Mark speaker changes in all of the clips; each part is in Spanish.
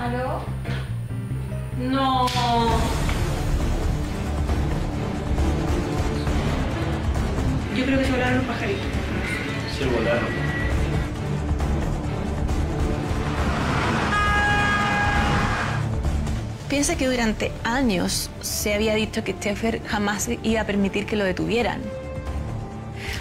Speaker 1: ¿Aló? No. Yo creo que se volaron los pajaritos.
Speaker 2: Se volaron.
Speaker 3: Piensa que durante años se había dicho que Schaeffer jamás iba a permitir que lo detuvieran.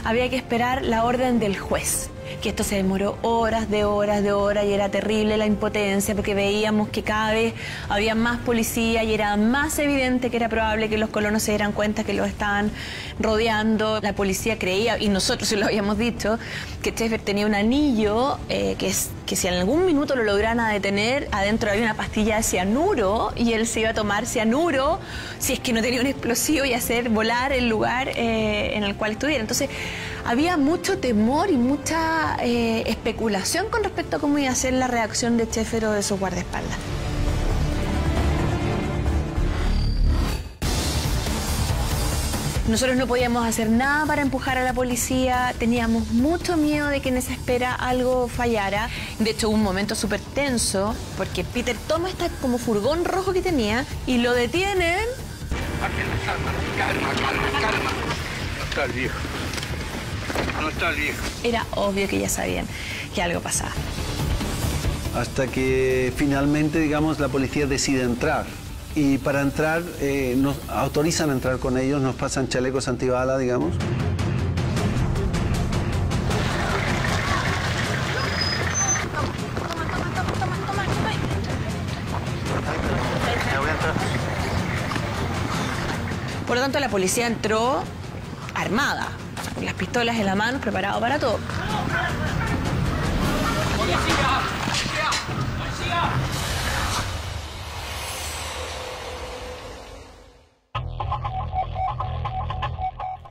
Speaker 3: Había que esperar la orden del juez, que esto se demoró horas y era terrible la impotencia porque veíamos que cada vez había más policía y era más evidente que era probable que los colonos se dieran cuenta que los estaban rodeando. La policía creía, y nosotros se lo habíamos dicho, que Schaeffer tenía un anillo que si en algún minuto lo lograran a detener, adentro había una pastilla de cianuro y él se iba a tomar cianuro si es que no tenía un explosivo y hacer volar el lugar en el cual estuviera. Entonces había mucho temor y mucha especulación con respecto a cómo iba a ser la reacción de Schaeffer o de sus guardaespaldas. Nosotros no podíamos hacer nada para empujar a la policía, teníamos mucho miedo de que en esa espera algo fallara. De hecho, hubo un momento súper tenso, porque Peter toma este como furgón rojo que tenía y lo detienen.
Speaker 2: Calma. No está el viejo. No está el viejo.
Speaker 3: Era obvio que ya sabían que algo pasaba.
Speaker 4: Hasta que finalmente, digamos, la policía decide entrar. Y para entrar, nos autorizan a entrar con ellos, nos pasan chalecos antibala, digamos.
Speaker 3: Por lo tanto, la policía entró armada, con las pistolas en la mano, preparado para todo.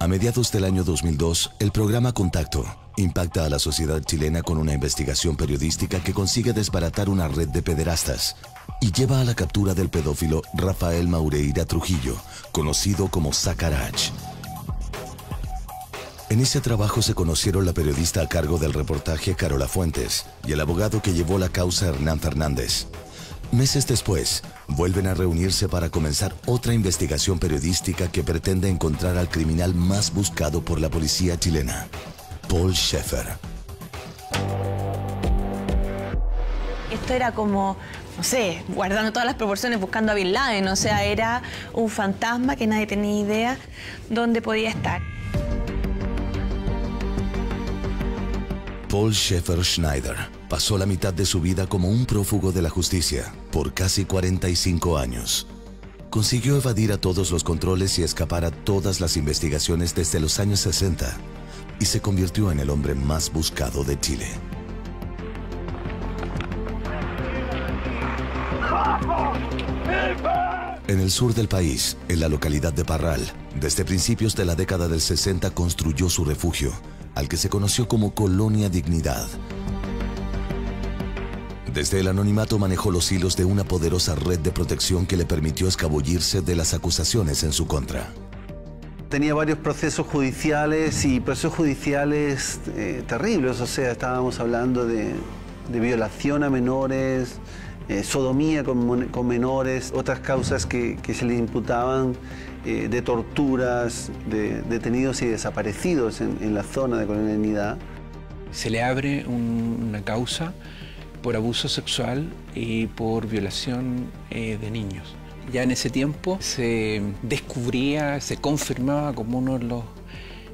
Speaker 5: A mediados del año 2002, el programa Contacto impacta a la sociedad chilena con una investigación periodística que consigue desbaratar una red de pederastas y lleva a la captura del pedófilo Rafael Maureira Trujillo, conocido como Saccarage. En ese trabajo se conocieron la periodista a cargo del reportaje Carola Fuentes y el abogado que llevó la causa Hernán Fernández. Meses después, vuelven a reunirse para comenzar otra investigación periodística que pretende encontrar al criminal más buscado por la policía chilena, Paul Schaeffer.
Speaker 3: Esto era como, no sé, guardando todas las proporciones, buscando a Bin Laden. O sea, era un fantasma que nadie tenía idea dónde podía estar.
Speaker 5: Paul Schaeffer Schneider pasó la mitad de su vida como un prófugo de la justicia por casi 45 años. Consiguió evadir a todos los controles y escapar a todas las investigaciones desde los años 60 y se convirtió en el hombre más buscado de Chile. En el sur del país, en la localidad de Parral, desde principios de la década del 60 construyó su refugio, al que se conoció como Colonia Dignidad. Desde el anonimato manejó los hilos de una poderosa red de protección que le permitió escabullirse de las acusaciones en su contra.
Speaker 4: Tenía varios procesos judiciales y procesos judiciales terribles, o sea, estábamos hablando de violación a menores, sodomía con menores, otras causas que se le imputaban de torturas, de detenidos y desaparecidos en la zona de Colonia Dignidad.
Speaker 6: Se le abre una causa por abuso sexual y por violación de niños. Ya en ese tiempo se descubría, se confirmaba como uno de los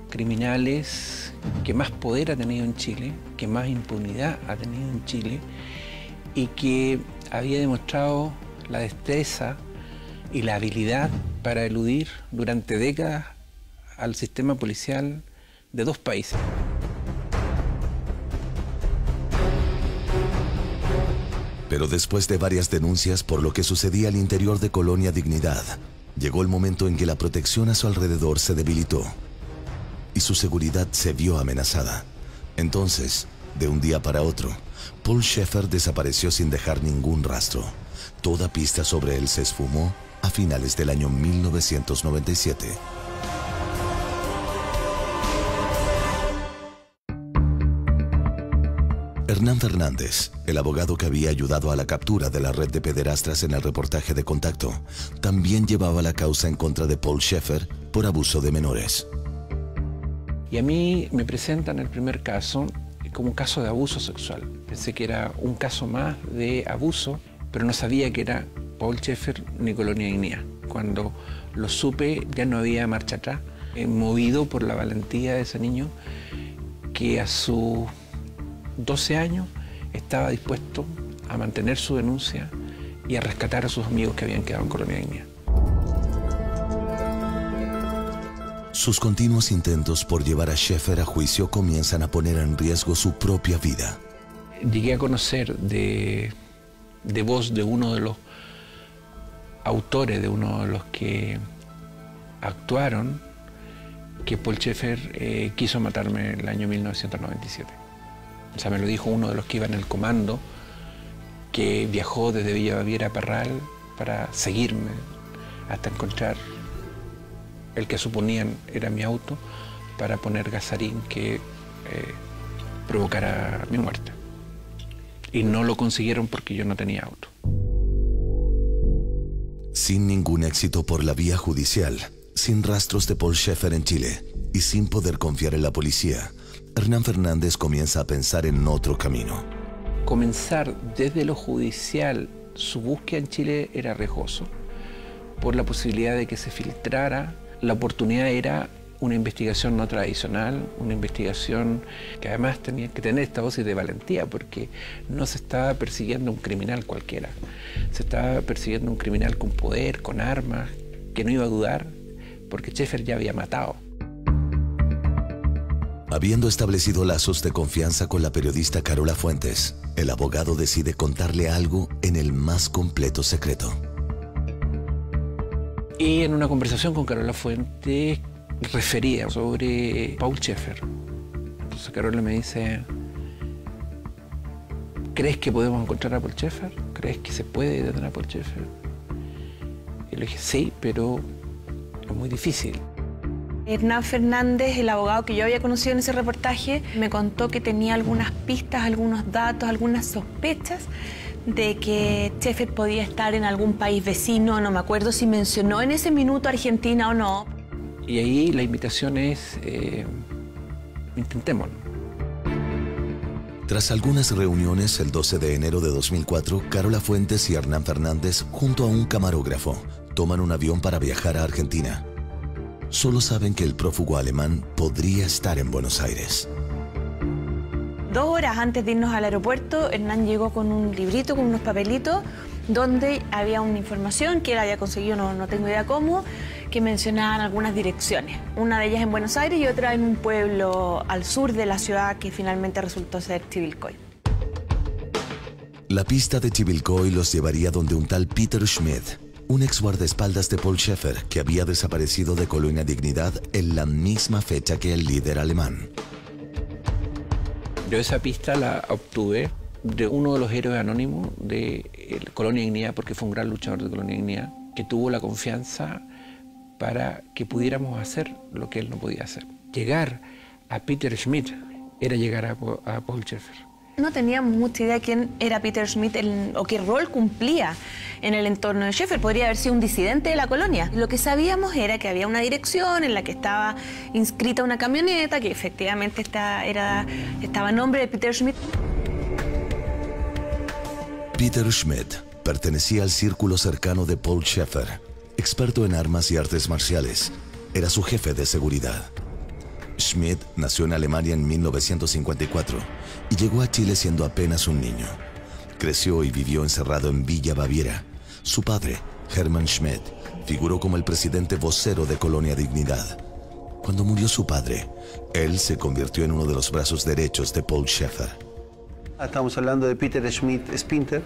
Speaker 6: criminales que más poder ha tenido en Chile, que más impunidad ha tenido en Chile y que había demostrado la destreza y la habilidad para eludir durante décadas al sistema policial de dos países.
Speaker 5: Pero después de varias denuncias por lo que sucedía al interior de Colonia Dignidad, llegó el momento en que la protección a su alrededor se debilitó y su seguridad se vio amenazada. Entonces, de un día para otro, Paul Schaeffer desapareció sin dejar ningún rastro. Toda pista sobre él se esfumó a finales del año 1997. Hernán Fernández, el abogado que había ayudado a la captura de la red de pederastras en el reportaje de Contacto, también llevaba la causa en contra de Paul Schaeffer por abuso de menores.
Speaker 6: Y a mí me presentan el primer caso como un caso de abuso sexual. Pensé que era un caso más de abuso, pero no sabía que era Paul Schaeffer ni Colonia Dignidad. Cuando lo supe ya no había marcha atrás, movido por la valentía de ese niño que a sus 12 años estaba dispuesto a mantener su denuncia y a rescatar a sus amigos que habían quedado en Colonia Dignidad.
Speaker 5: Sus continuos intentos por llevar a Schaeffer a juicio comienzan a poner en riesgo su propia vida.
Speaker 6: Llegué a conocer de voz de uno de los autores, de uno de los que actuaron, que Paul Schaeffer quiso matarme en el año 1997. O sea, me lo dijo uno de los que iba en el comando, que viajó desde Villa Baviera a Parral para seguirme hasta encontrar el que suponían era mi auto, para poner gasarín que provocara mi muerte. Y no lo consiguieron porque yo no tenía auto.
Speaker 5: Sin ningún éxito por la vía judicial, sin rastros de Paul Schaeffer en Chile y sin poder confiar en la policía, Hernán Fernández comienza a pensar en otro camino.
Speaker 6: Comenzar desde lo judicial su búsqueda en Chile era riesgoso por la posibilidad de que se filtrara. La oportunidad era una investigación no tradicional, una investigación que además tenía que tener esta dosis de valentía, porque no se estaba persiguiendo a un criminal cualquiera, se estaba persiguiendo a un criminal con poder, con armas, que no iba a dudar, porque Schaeffer ya había matado.
Speaker 5: Habiendo establecido lazos de confianza con la periodista Carola Fuentes, el abogado decide contarle algo en el más completo secreto.
Speaker 6: Y en una conversación con Carola Fuentes refería sobre Paul Schaeffer. Entonces Carola me dice: ¿crees que podemos encontrar a Paul Schaeffer? ¿Crees que se puede detener a Paul Schaeffer? Y le dije: sí, pero es muy difícil.
Speaker 3: Hernán Fernández, el abogado que yo había conocido en ese reportaje, me contó que tenía algunas pistas, algunos datos, algunas sospechas de que Schaeffer podía estar en algún país vecino. No me acuerdo si mencionó en ese minuto Argentina o no.
Speaker 6: Y ahí la invitación es, intentémoslo.
Speaker 5: Tras algunas reuniones, el 12 de enero de 2004, Carola Fuentes y Hernán Fernández, junto a un camarógrafo, toman un avión para viajar a Argentina. Solo saben que el prófugo alemán podría estar en Buenos Aires.
Speaker 3: 2 horas antes de irnos al aeropuerto, Hernán llegó con un librito, con unos papelitos, donde había una información que él había conseguido, no tengo idea cómo, que mencionaban algunas direcciones. Una de ellas en Buenos Aires y otra en un pueblo al sur de la ciudad que finalmente resultó ser Chivilcoy.
Speaker 5: La pista de Chivilcoy los llevaría donde un tal Peter Schmidt, un ex guardaespaldas de Paul Schaeffer que había desaparecido de Colonia Dignidad en la misma fecha que el líder alemán.
Speaker 6: Yo esa pista la obtuve de uno de los héroes anónimos de Colonia Dignidad, porque fue un gran luchador de Colonia Dignidad, que tuvo la confianza para que pudiéramos hacer lo que él no podía hacer. Llegar a Peter Schmidt era llegar a Paul Schaeffer.
Speaker 3: No teníamos mucha idea de quién era Peter Schmidt o qué rol cumplía en el entorno de Schaeffer. Podría haber sido un disidente de la colonia. Lo que sabíamos era que había una dirección en la que estaba inscrita una camioneta, que efectivamente estaba a nombre de Peter Schmidt.
Speaker 5: Peter Schmidt pertenecía al círculo cercano de Paul Schaeffer, experto en armas y artes marciales. Era su jefe de seguridad. Schmidt nació en Alemania en 1954 y llegó a Chile siendo apenas un niño. Creció y vivió encerrado en Villa Baviera. Su padre, Hermann Schmidt, figuró como el presidente vocero de Colonia Dignidad. Cuando murió su padre, él se convirtió en uno de los brazos derechos de Paul Schaeffer.
Speaker 4: Estamos hablando de Peter Schmidt Spinter,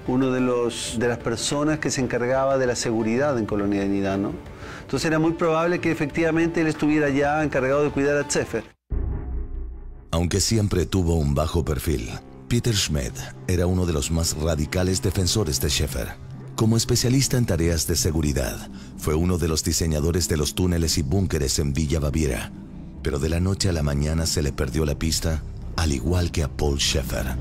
Speaker 4: uno de las personas que se encargaba de la seguridad en Colonia Dignidad, ¿no? Entonces era muy probable que efectivamente él estuviera ya encargado de cuidar a Schaeffer.
Speaker 5: Aunque siempre tuvo un bajo perfil, Peter Schmidt era uno de los más radicales defensores de Schaeffer. Como especialista en tareas de seguridad, fue uno de los diseñadores de los túneles y búnkeres en Villa Baviera. Pero de la noche a la mañana se le perdió la pista, al igual que a Paul Schaeffer.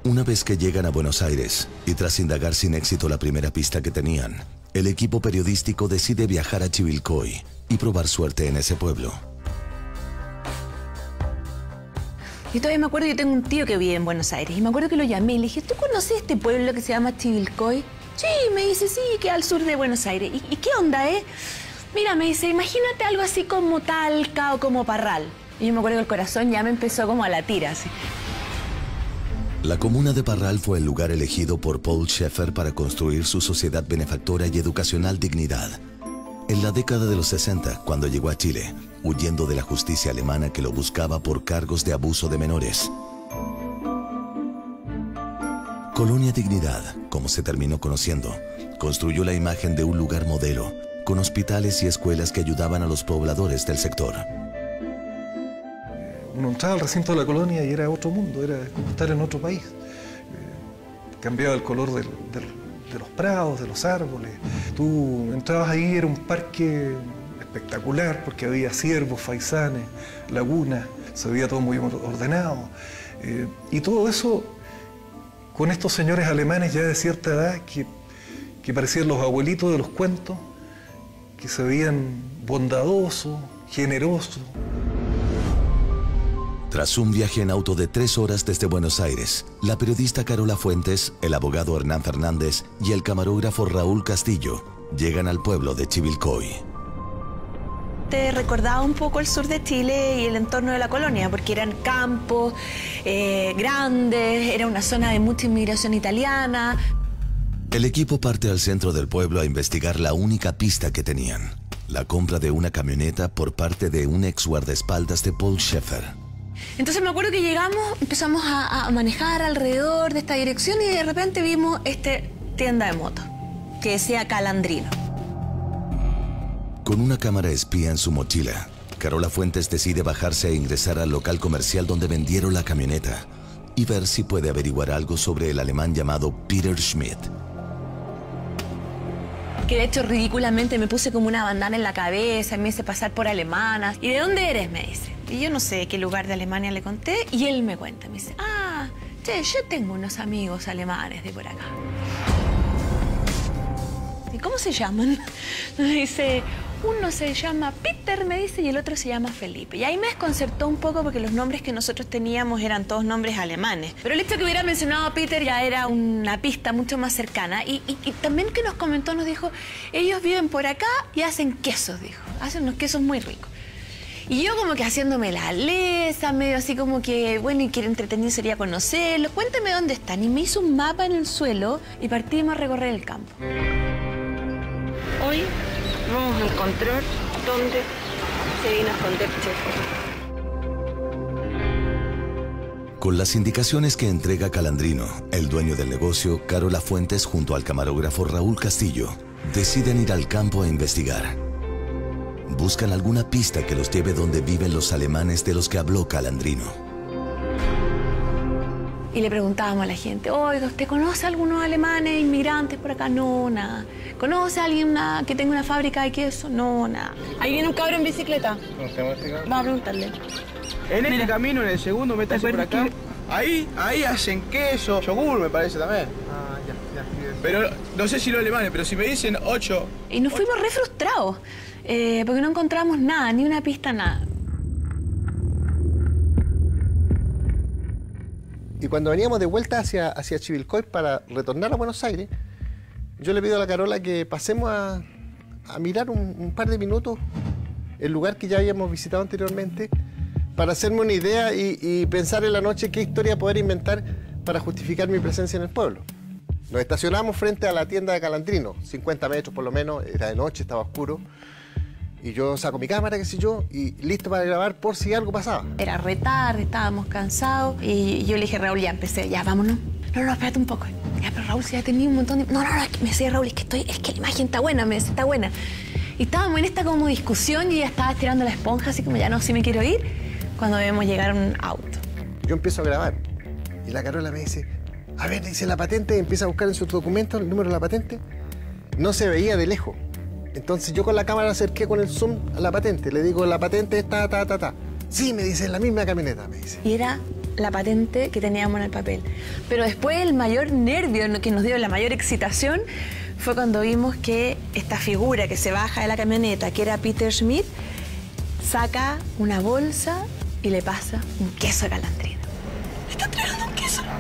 Speaker 5: Una vez que llegan a Buenos Aires, y tras indagar sin éxito la primera pista que tenían, el equipo periodístico decide viajar a Chivilcoy y probar suerte en ese pueblo.
Speaker 3: Yo todavía me acuerdo, yo tengo un tío que vive en Buenos Aires y me acuerdo que lo llamé y le dije, ¿tú conoces este pueblo que se llama Chivilcoy? Sí, me dice, sí, que al sur de Buenos Aires. ¿Y qué onda, Mira, me dice, imagínate algo así como Talca o como Parral. Y yo me acuerdo que el corazón ya me empezó como a latir así.
Speaker 5: La comuna de Parral fue el lugar elegido por Paul Schaeffer para construir su sociedad benefactora y educacional Dignidad. En la década de los 60, cuando llegó a Chile, huyendo de la justicia alemana que lo buscaba por cargos de abuso de menores. Colonia Dignidad, como se terminó conociendo, construyó la imagen de un lugar modelo, con hospitales y escuelas que ayudaban a los pobladores del sector.
Speaker 7: Uno entraba al recinto de la colonia y era otro mundo, era como estar en otro país. Cambiaba el color de los prados, de los árboles. Tú entrabas ahí, era un parque espectacular porque había ciervos, faisanes, lagunas, se veía todo muy ordenado. Y todo eso con estos señores alemanes ya de cierta edad que parecían los abuelitos de los cuentos, que se veían bondadosos, generosos.
Speaker 5: Tras un viaje en auto de 3 horas desde Buenos Aires, la periodista Carola Fuentes, el abogado Hernán Fernández y el camarógrafo Raúl Castillo llegan al pueblo de Chivilcoy.
Speaker 3: Te recordaba un poco el sur de Chile y el entorno de la colonia, porque eran campos grandes, era una zona de mucha inmigración italiana.
Speaker 5: El equipo parte al centro del pueblo a investigar la única pista que tenían, la compra de una camioneta por parte de un ex guardaespaldas de Paul Schaeffer.
Speaker 3: Entonces me acuerdo que llegamos, empezamos a manejar alrededor de esta dirección y de repente vimos tienda de moto, que decía Calandrino.
Speaker 5: Con una cámara espía en su mochila, Carola Fuentes decide bajarse e ingresar al local comercial donde vendieron la camioneta y ver si puede averiguar algo sobre el alemán llamado Peter Schmidt.
Speaker 3: Que de hecho ridículamente me puse como una bandana en la cabeza y me hice pasar por alemana. ¿Y de dónde eres? Me dice. Y yo no sé qué lugar de Alemania le conté y él me cuenta. Me dice, che, yo tengo unos amigos alemanes de por acá. ¿Y cómo se llaman? Me dice, uno se llama Peter, me dice, y el otro se llama Felipe. Y ahí me desconcertó un poco porque los nombres que nosotros teníamos eran todos nombres alemanes. Pero el hecho que hubiera mencionado a Peter ya era una pista mucho más cercana. Y también que nos comentó, nos dijo, ellos viven por acá y hacen quesos, dijo. Hacen unos quesos muy ricos. Y yo como que haciéndome la lesa, medio así como que, bueno, y que entretenido sería conocerlo. Cuéntame dónde están. Y me hizo un mapa en el suelo y partimos a recorrer el campo.
Speaker 1: Hoy vamos a encontrar dónde se vino a esconder Schaeffer.
Speaker 5: Con las indicaciones que entrega Calandrino, el dueño del negocio, Carola Fuentes junto al camarógrafo Raúl Castillo, deciden ir al campo a investigar. Buscan alguna pista que los lleve donde viven los alemanes de los que habló Calandrino.
Speaker 3: Y le preguntábamos a la gente, oiga, ¿usted conoce a algunos alemanes inmigrantes por acá? No, nada. ¿Conoce a alguien que tenga una fábrica de queso? No, nada. Ahí viene un cabro en bicicleta. Vamos a preguntarle.
Speaker 8: En este camino, en el segundo, métase por acá. Ahí hacen queso, yogur me parece también. Ya. Pero no sé si los alemanes, pero si me dicen 8...
Speaker 3: Y nos fuimos re frustrados, porque no encontramos nada, ni una pista, nada.
Speaker 9: Y cuando veníamos de vuelta hacia Chivilcoy para retornar a Buenos Aires, yo le pido a la Carola que pasemos a mirar un par de minutos el lugar que ya habíamos visitado anteriormente para hacerme una idea y pensar en la noche qué historia poder inventar para justificar mi presencia en el pueblo. Nos estacionamos frente a la tienda de Calandrino, 50 metros por lo menos, era de noche, estaba oscuro. Y yo saco mi cámara, qué sé yo, y listo para grabar por si algo pasaba.
Speaker 3: Era re tarde, estábamos cansados. Y yo le dije a Raúl, ya empecé, ya vámonos. No, espérate un poco. Ya, pero Raúl, si ya tenía un montón de... No, es que me decía Raúl, es que la imagen está buena, me decía, está buena. Y estábamos en esta como discusión y ella estaba estirando la esponja, así como ya no, sí me quiero ir, cuando vemos llegar un auto.
Speaker 9: Yo empiezo a grabar y la Carola me dice, a ver, dice la patente, y empieza a buscar en sus documentos el número de la patente. No se veía de lejos. Entonces yo con la cámara acerqué con el zoom a la patente. Le digo, la patente está, ta. Sí, me dice, la misma camioneta, me dice.
Speaker 3: Y era la patente que teníamos en el papel. Pero después el mayor nervio que nos dio, la mayor excitación, fue cuando vimos que esta figura que se baja de la camioneta, que era Peter Schmidt, saca una bolsa y le pasa un queso de calandrino. ¿Le está entregando un queso? No,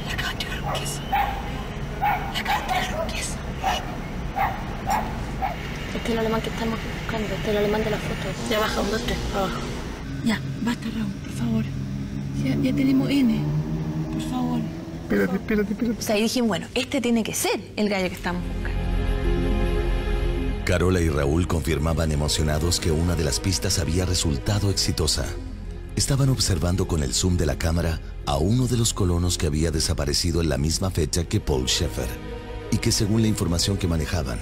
Speaker 3: le acaba de entregar un queso. Le acaba de entregar un queso.
Speaker 1: Este es el alemán que estamos buscando, este es el alemán de la foto. Ya baja, 1, 2, 3, abajo.
Speaker 3: Ya, basta, Raúl, por favor. Ya tenemos N. Por favor.
Speaker 9: Espérate.
Speaker 3: O sea, ahí dijimos, bueno, este tiene que ser el gallo que estamos buscando.
Speaker 5: Carola y Raúl confirmaban emocionados que una de las pistas había resultado exitosa. Estaban observando con el zoom de la cámara a uno de los colonos que había desaparecido en la misma fecha que Paul Schaeffer y que, según la información que manejaban,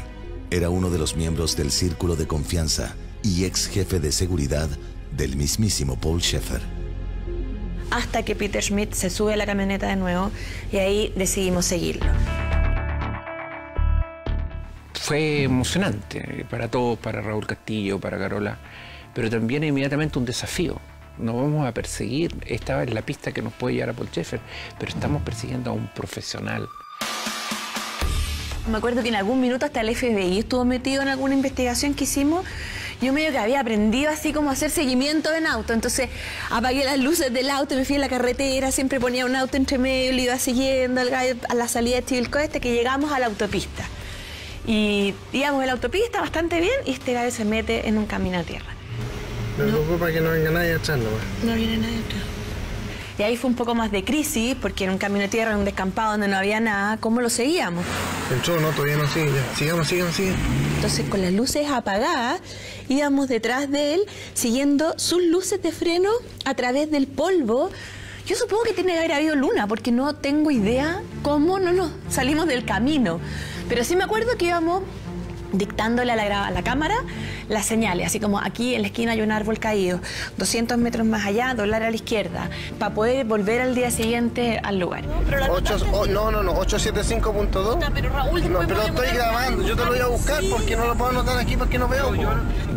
Speaker 5: era uno de los miembros del círculo de confianza y ex jefe de seguridad del mismísimo Paul Schaeffer.
Speaker 3: Hasta que Peter Schmidt se sube a la camioneta de nuevo y ahí decidimos seguirlo.
Speaker 6: Fue emocionante para todos, para Raúl Castillo, para Carola, pero también inmediatamente un desafío. Nos vamos a perseguir, esta es la pista que nos puede llevar a Paul Schaeffer, pero estamos persiguiendo a un profesional.
Speaker 3: Me acuerdo que en algún minuto hasta el FBI estuvo metido en alguna investigación que hicimos. Yo medio que había aprendido así como a hacer seguimiento en auto. Entonces apagué las luces del auto, me fui a la carretera, siempre ponía un auto entre medio, lo iba siguiendo a la salida de Chivilcoy hasta que llegamos a la autopista. Y íbamos en la autopista bastante bien y este gallo se mete en un camino a tierra.
Speaker 9: Me preocupa que no venga nadie atrás,
Speaker 3: no viene nadie atrás. Y ahí fue un poco más de crisis, porque en un camino de tierra, en un descampado donde no había nada, ¿cómo lo seguíamos?
Speaker 9: Entró, no, todavía no sigue. Sigamos.
Speaker 3: Entonces, con las luces apagadas, íbamos detrás de él, siguiendo sus luces de freno a través del polvo. Yo supongo que tiene que haber habido luna, porque no tengo idea cómo salimos del camino. Pero sí me acuerdo que íbamos dictándole a la cámara las señales, así como aquí en la esquina hay un árbol caído, 200 metros más allá, doblar a la izquierda, para poder volver al día siguiente al lugar.
Speaker 9: No, 875.2.
Speaker 3: Pero Raúl,
Speaker 9: no, pero estoy grabando, yo te lo voy a buscar porque no lo puedo anotar aquí porque no veo.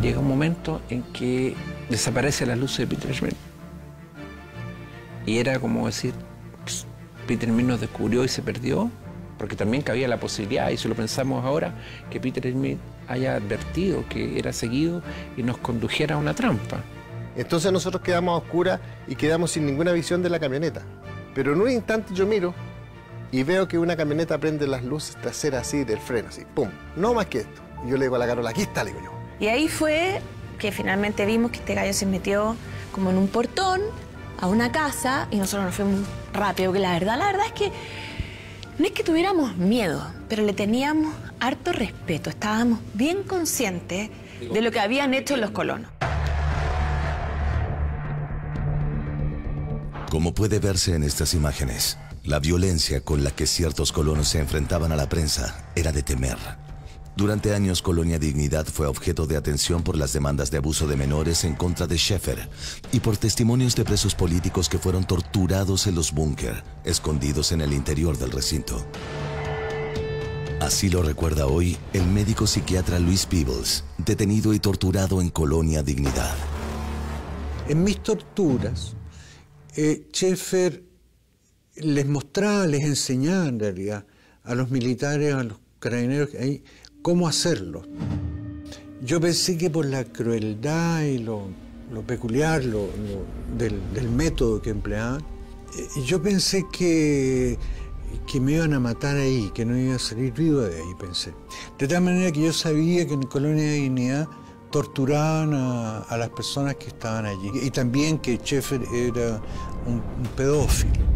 Speaker 6: Llega un momento en que desaparece la luz de Peter Schmidt. Y era como decir, Peter Schmidt nos descubrió y se perdió, porque también cabía la posibilidad, y si lo pensamos ahora, que Peter Schmidt haya advertido que era seguido y nos condujera a una trampa.
Speaker 9: Entonces nosotros quedamos a oscuras y quedamos sin ninguna visión de la camioneta. Pero en un instante yo miro y veo que una camioneta prende las luces traseras así del freno, así, ¡pum! No más que esto. Y yo le digo a la Carola, aquí está, le digo yo.
Speaker 3: Y ahí fue que finalmente vimos que este gallo se metió como en un portón a una casa y nosotros nos fuimos rápido, que la verdad es que no es que tuviéramos miedo, pero le teníamos harto respeto. Estábamos bien conscientes de lo que habían hecho los colonos.
Speaker 5: Como puede verse en estas imágenes, la violencia con la que ciertos colonos se enfrentaban a la prensa era de temer. Durante años, Colonia Dignidad fue objeto de atención por las demandas de abuso de menores en contra de Schaeffer y por testimonios de presos políticos que fueron torturados en los búnker, escondidos en el interior del recinto. Así lo recuerda hoy el médico psiquiatra Luis Peebles, detenido y torturado en Colonia Dignidad.
Speaker 10: En mis torturas, Schaeffer les mostraba, les enseñaba en realidad a los militares, a los carabineros ahí, cómo hacerlo. Yo pensé que por la crueldad y lo peculiar del método que empleaban, yo pensé que me iban a matar ahí, que no iba a salir vivo de ahí, pensé. De tal manera que yo sabía que en Colonia de Dignidad torturaban a las personas que estaban allí. Y también que Schaeffer era un pedófilo.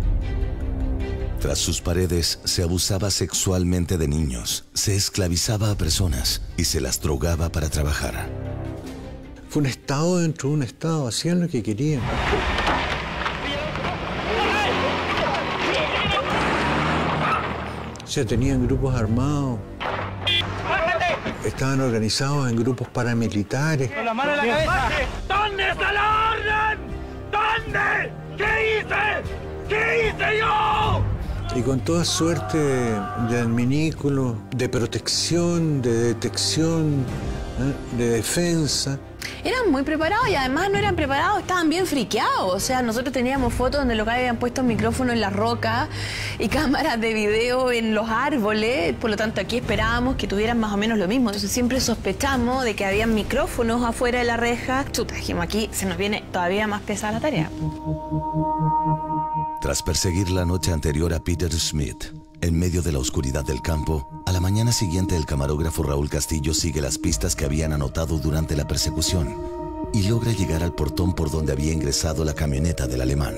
Speaker 5: Tras sus paredes se abusaba sexualmente de niños, se esclavizaba a personas y se las drogaba para trabajar.
Speaker 10: Fue un estado dentro de un estado, hacían lo que querían. O sea, tenían grupos armados, estaban organizados en grupos paramilitares.
Speaker 11: ¡Con la mano en la cabeza! ¿Dónde está la orden? ¿Dónde? ¿Qué hice? ¿Qué hice yo?
Speaker 10: Y con toda suerte de adminículos, de protección, de detección, de defensa.
Speaker 3: Eran muy preparados y además no eran preparados, estaban bien friqueados. O sea, nosotros teníamos fotos donde los habían puesto micrófonos en las rocas y cámaras de video en los árboles. Por lo tanto, aquí esperábamos que tuvieran más o menos lo mismo. Entonces siempre sospechamos de que habían micrófonos afuera de la reja. Chuta, dijimos, aquí se nos viene todavía más pesada la tarea.
Speaker 5: Tras perseguir la noche anterior a Peter Schmidt, en medio de la oscuridad del campo, a la mañana siguiente el camarógrafo Raúl Castillo sigue las pistas que habían anotado durante la persecución y logra llegar al portón por donde había ingresado la camioneta del alemán.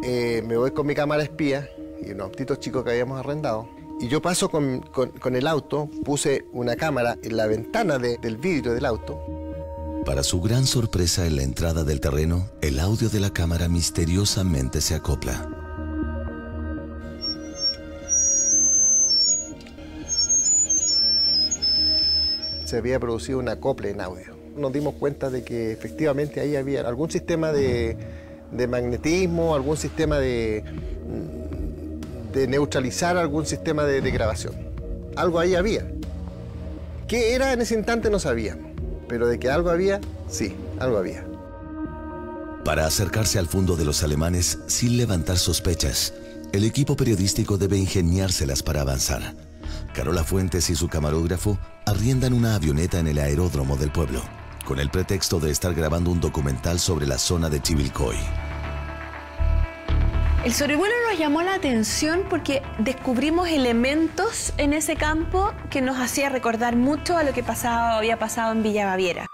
Speaker 9: Me voy con mi cámara espía y unos autitos chicos que habíamos arrendado. Y yo paso con el auto, puse una cámara en la ventana del vidrio del auto.
Speaker 5: Para su gran sorpresa, en la entrada del terreno, el audio de la cámara misteriosamente se acopla.
Speaker 9: Se había producido un acople en audio. Nos dimos cuenta de que efectivamente ahí había algún sistema de magnetismo, algún sistema de neutralizar algún sistema de grabación. Algo ahí había. ¿Qué era en ese instante? No sabíamos. Pero de que algo había, sí, algo había.
Speaker 5: Para acercarse al fondo de los alemanes sin levantar sospechas, el equipo periodístico debe ingeniárselas para avanzar. Carola Fuentes y su camarógrafo arriendan una avioneta en el aeródromo del pueblo, con el pretexto de estar grabando un documental sobre la zona de Chivilcoy.
Speaker 3: El sobrevuelo nos llamó la atención porque descubrimos elementos en ese campo que nos hacía recordar mucho a lo que había pasado en Villa Baviera.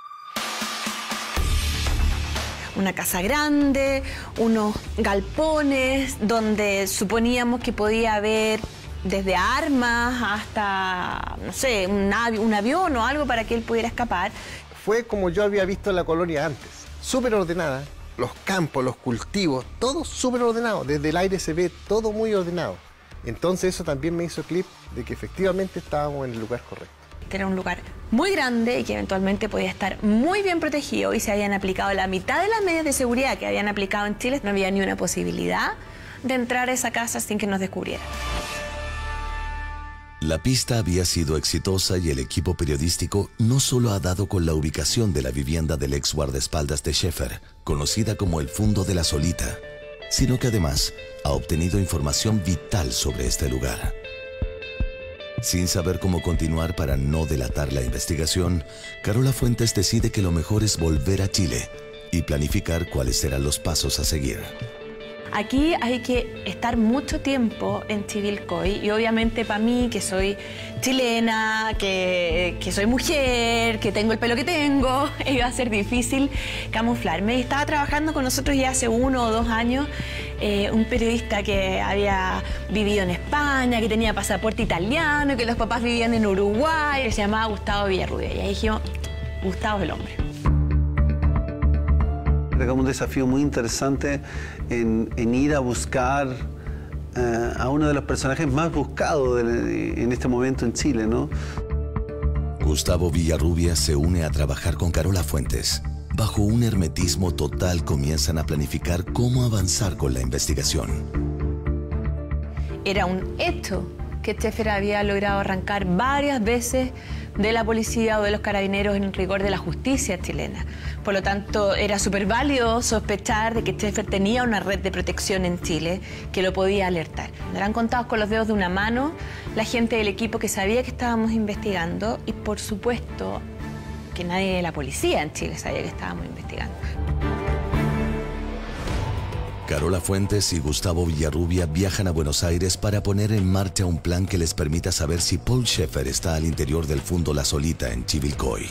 Speaker 3: Una casa grande, unos galpones donde suponíamos que podía haber desde armas hasta, no sé, un avión o algo para que él pudiera escapar.
Speaker 9: Fue como yo había visto la colonia antes, súper ordenada. Los campos, los cultivos, todo súper ordenado. Desde el aire se ve todo muy ordenado. Entonces eso también me hizo clip de que efectivamente estábamos en el lugar correcto.
Speaker 3: Era un lugar muy grande y que eventualmente podía estar muy bien protegido y se habían aplicado la mitad de las medidas de seguridad que habían aplicado en Chile. No había ni una posibilidad de entrar a esa casa sin que nos descubrieran.
Speaker 5: La pista había sido exitosa y el equipo periodístico no solo ha dado con la ubicación de la vivienda del ex guardaespaldas de Schäfer, conocida como el Fundo de la Solita, sino que además ha obtenido información vital sobre este lugar. Sin saber cómo continuar para no delatar la investigación, Carola Fuentes decide que lo mejor es volver a Chile y planificar cuáles serán los pasos a seguir.
Speaker 3: Aquí hay que estar mucho tiempo en Chivilcoy y obviamente para mí, que soy chilena, que soy mujer, que tengo el pelo que tengo, iba a ser difícil camuflarme. Y estaba trabajando con nosotros ya hace 1 o 2 años un periodista que había vivido en España, que tenía pasaporte italiano, que los papás vivían en Uruguay, que se llamaba Gustavo Villarrubia. Y ahí dijimos, Gustavo es el hombre.
Speaker 4: Era como un desafío muy interesante en ir a buscar a uno de los personajes más buscados en este momento en Chile, ¿no?
Speaker 5: Gustavo Villarrubia se une a trabajar con Carola Fuentes. Bajo un hermetismo total comienzan a planificar cómo avanzar con la investigación.
Speaker 3: Era un hecho que Schäfer había logrado arrancar varias veces de la policía o de los carabineros en rigor de la justicia chilena. Por lo tanto, era súper válido sospechar de que Schäfer tenía una red de protección en Chile que lo podía alertar. Eran contados con los dedos de una mano la gente del equipo que sabía que estábamos investigando y, por supuesto, que nadie de la policía en Chile sabía que estábamos investigando.
Speaker 5: Carola Fuentes y Gustavo Villarrubia viajan a Buenos Aires para poner en marcha un plan que les permita saber si Paul Schäfer está al interior del Fundo La Solita en Chivilcoy.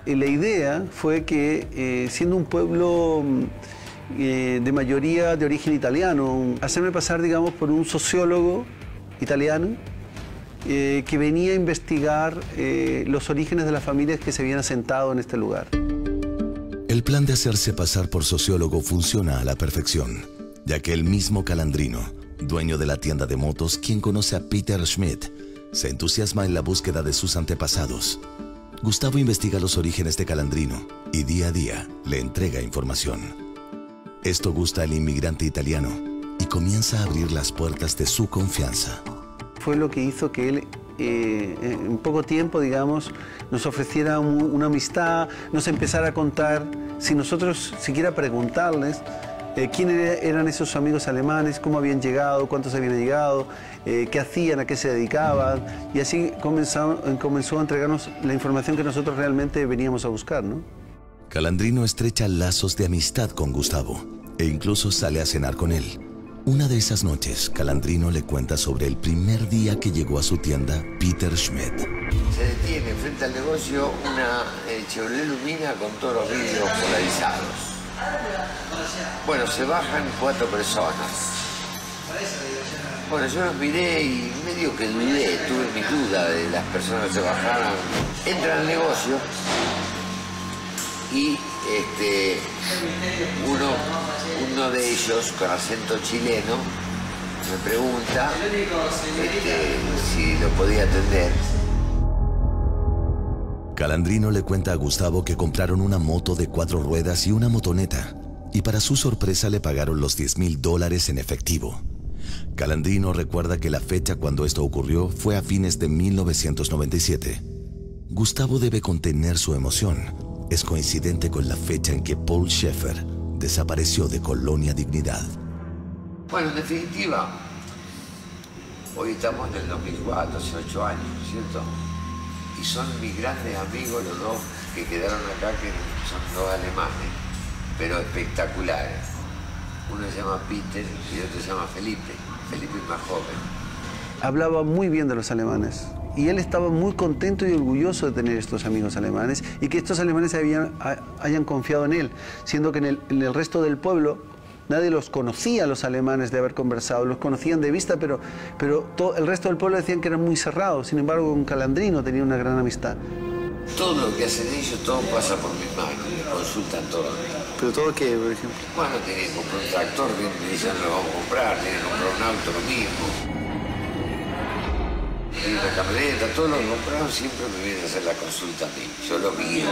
Speaker 4: La idea fue que, siendo un pueblo de mayoría de origen italiano, hacerme pasar, digamos, por un sociólogo italiano que venía a investigar los orígenes de las familias que se habían asentado en este lugar.
Speaker 5: El plan de hacerse pasar por sociólogo funciona a la perfección, ya que el mismo Calandrino, dueño de la tienda de motos, quien conoce a Peter Schmidt, se entusiasma en la búsqueda de sus antepasados. Gustavo investiga los orígenes de Calandrino y día a día le entrega información. Esto gusta al inmigrante italiano y comienza a abrir las puertas de su confianza.
Speaker 4: Fue lo que hizo que él en poco tiempo, digamos, nos ofreciera una amistad, nos empezara a contar, sin nosotros siquiera preguntarles, quiénes eran esos amigos alemanes, cómo habían llegado, cuántos habían llegado, qué hacían, a qué se dedicaban, y así comenzó a entregarnos la información que nosotros realmente veníamos a buscar, ¿no?
Speaker 5: Calandrino estrecha lazos de amistad con Gustavo e incluso sale a cenar con él. Una de esas noches, Calandrino le cuenta sobre el primer día que llegó a su tienda Peter Schmidt.
Speaker 12: Se detiene frente al negocio una Chevrolet Lumina con todos los vidrios polarizados. Bueno, se bajan 4 personas. Bueno, yo los miré y medio que dudé, tuve mi duda de las personas que se bajaran. Entran al negocio y uno de ellos, con acento chileno, me pregunta si lo podía atender.
Speaker 5: Calandrino le cuenta a Gustavo que compraron una moto de 4 ruedas y una motoneta, y para su sorpresa le pagaron los $10,000 en efectivo. Calandrino recuerda que la fecha cuando esto ocurrió fue a fines de 1997. Gustavo debe contener su emoción. Es coincidente con la fecha en que Paul Schaeffer desapareció de Colonia Dignidad.
Speaker 12: Bueno, en definitiva, hoy estamos en el 2004, hace 8 años, ¿cierto? Y son mis grandes amigos los dos que quedaron acá, que son 2 alemanes, pero espectaculares. Uno se llama Peter y el otro se llama Felipe. Felipe es más joven.
Speaker 4: Hablaba muy bien de los alemanes. Y él estaba muy contento y orgulloso de tener estos amigos alemanes y que estos alemanes hayan confiado en él, siendo que en el resto del pueblo nadie los conocía a los alemanes de haber conversado, los conocían de vista, pero todo el resto del pueblo decían que eran muy cerrados. Sin embargo, con Calandrino tenía una gran amistad.
Speaker 12: Todo lo que hacen ellos, todo pasa por mis manos, me consultan todo.
Speaker 4: ¿Pero todo qué, por ejemplo?
Speaker 12: Bueno, tienen que comprar un tractor, me dicen lo vamos a comprar, tienen que comprar un auto, lo mismo. Y una camioneta, todo lo que compraron siempre me vienen a hacer la consulta a mí. Yo lo guío,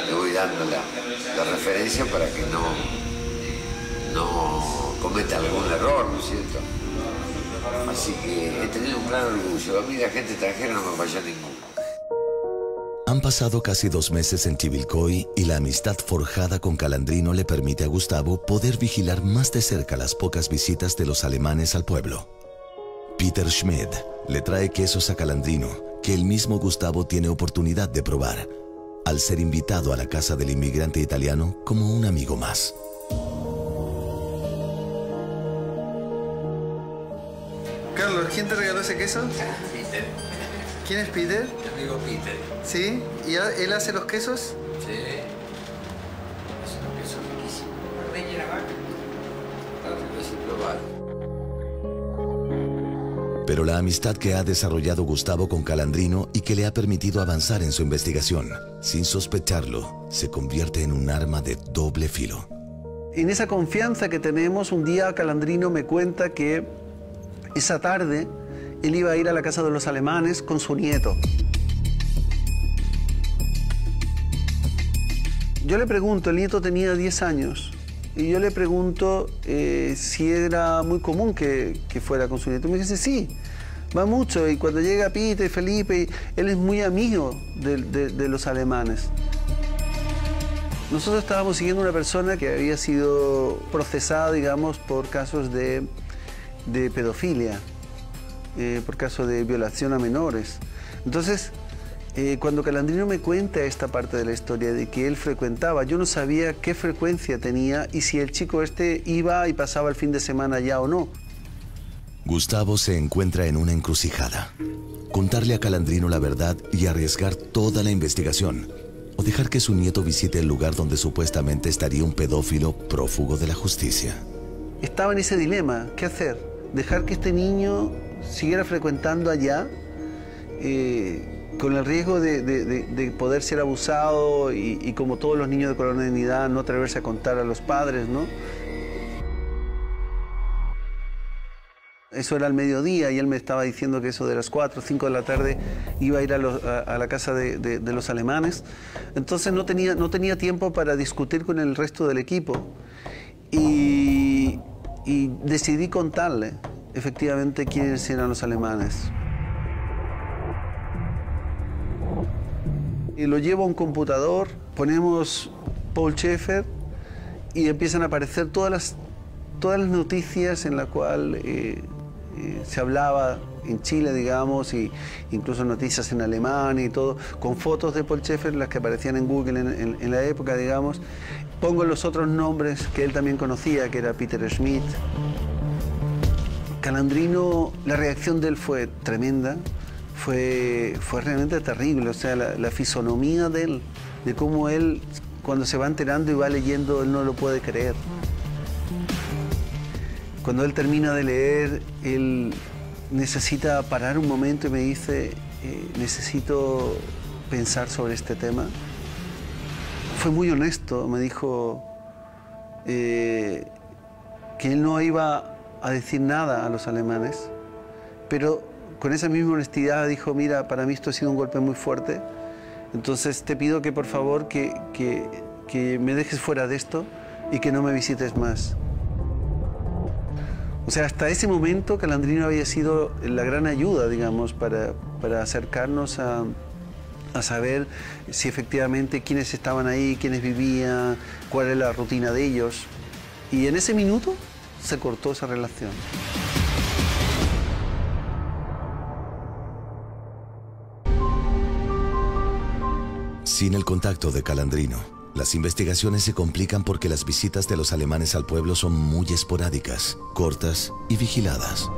Speaker 12: le voy dando la referencia para que no cometa algún error, ¿no es cierto? Así que he tenido un gran orgullo. A mí la gente extranjera no me falló ninguno.
Speaker 5: Han pasado casi 2 meses en Chivilcoy y la amistad forjada con Calandrino le permite a Gustavo poder vigilar más de cerca las pocas visitas de los alemanes al pueblo. Peter Schmidt le trae quesos a Calandrino, que el mismo Gustavo tiene oportunidad de probar, al ser invitado a la casa del inmigrante italiano como un amigo más.
Speaker 4: Carlos, ¿quién te regaló ese queso?
Speaker 12: Peter.
Speaker 4: ¿Quién es Peter?
Speaker 12: Mi amigo Peter.
Speaker 4: ¿Sí? ¿Y él hace los quesos?
Speaker 12: Sí. Es un queso riquísimo. ¿Ordeña la vaca? Para que probar.
Speaker 5: Pero la amistad que ha desarrollado Gustavo con Calandrino y que le ha permitido avanzar en su investigación, sin sospecharlo, se convierte en un arma de doble filo.
Speaker 4: En esa confianza que tenemos, un día Calandrino me cuenta que esa tarde él iba a ir a la casa de los alemanes con su nieto. Yo le pregunto, el nieto tenía 10 años, y yo le pregunto si era muy común que fuera con su nieto. Me dice, sí, va mucho, y cuando llega Peter y Felipe, él es muy amigo de los alemanes. Nosotros estábamos siguiendo una persona que había sido procesada, digamos, por casos de pedofilia, por casos de violación a menores. Entonces, cuando Calandrino me cuenta esta parte de la historia de que él frecuentaba, yo no sabía qué frecuencia tenía y si el chico este iba y pasaba el fin de semana allá o no.
Speaker 5: Gustavo se encuentra en una encrucijada. Contarle a Calandrino la verdad y arriesgar toda la investigación, o dejar que su nieto visite el lugar donde supuestamente estaría un pedófilo prófugo de la justicia.
Speaker 4: Estaba en ese dilema, ¿qué hacer? ¿Dejar que este niño siguiera frecuentando allá? Con el riesgo de poder ser abusado y como todos los niños de Colonia Dignidad, no atreverse a contar a los padres, ¿no? Eso era al mediodía y él me estaba diciendo que eso de las 4 o 5 de la tarde iba a ir a la casa de los alemanes. Entonces no tenía tiempo para discutir con el resto del equipo y decidí contarle efectivamente quiénes eran los alemanes. Y lo llevo a un computador, ponemos Paul Schaeffer y empiezan a aparecer todas las noticias en las cuales se hablaba en Chile, digamos, y incluso noticias en Alemania y todo, con fotos de Paul Schaeffer, las que aparecían en Google en la época, digamos. Pongo los otros nombres que él también conocía, que era Peter Schmidt. Calandrino, la reacción de él fue tremenda, fue realmente terrible, o sea, la fisonomía de él, de cómo él, cuando se va enterando y va leyendo, él no lo puede creer. Cuando él termina de leer, él necesita parar un momento y me dice, necesito pensar sobre este tema. Fue muy honesto, me dijo que él no iba a decir nada a los alemanes, pero con esa misma honestidad dijo, mira, para mí esto ha sido un golpe muy fuerte, entonces te pido que por favor que me dejes fuera de esto y que no me visites más. O sea, hasta ese momento Calandrino había sido la gran ayuda, digamos, para acercarnos a saber si efectivamente quiénes estaban ahí, quiénes vivían, cuál era la rutina de ellos. Y en ese minuto se cortó esa relación.
Speaker 5: Sin el contacto de Calandrino, las investigaciones se complican porque las visitas de los alemanes al pueblo son muy esporádicas, cortas y vigiladas.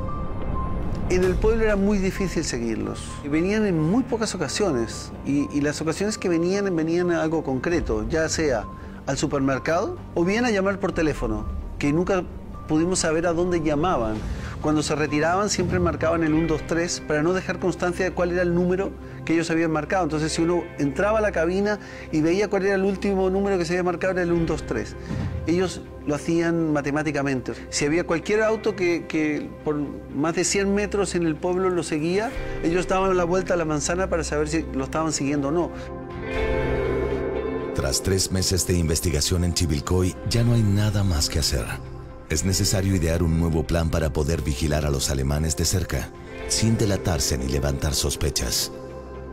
Speaker 4: En el pueblo era muy difícil seguirlos. Venían en muy pocas ocasiones y las ocasiones que venían a algo concreto, ya sea al supermercado o bien a llamar por teléfono, que nunca pudimos saber a dónde llamaban. Cuando se retiraban siempre marcaban el 123 para no dejar constancia de cuál era el número que ellos habían marcado. Entonces si uno entraba a la cabina y veía cuál era el último número que se había marcado, era el 123. Ellos lo hacían matemáticamente. Si había cualquier auto que por más de 100 metros en el pueblo lo seguía, ellos daban la vuelta a la manzana para saber si lo estaban siguiendo o no.
Speaker 5: Tras 3 meses de investigación en Chivilcoy, ya no hay nada más que hacer. Es necesario idear un nuevo plan para poder vigilar a los alemanes de cerca, sin delatarse ni levantar sospechas.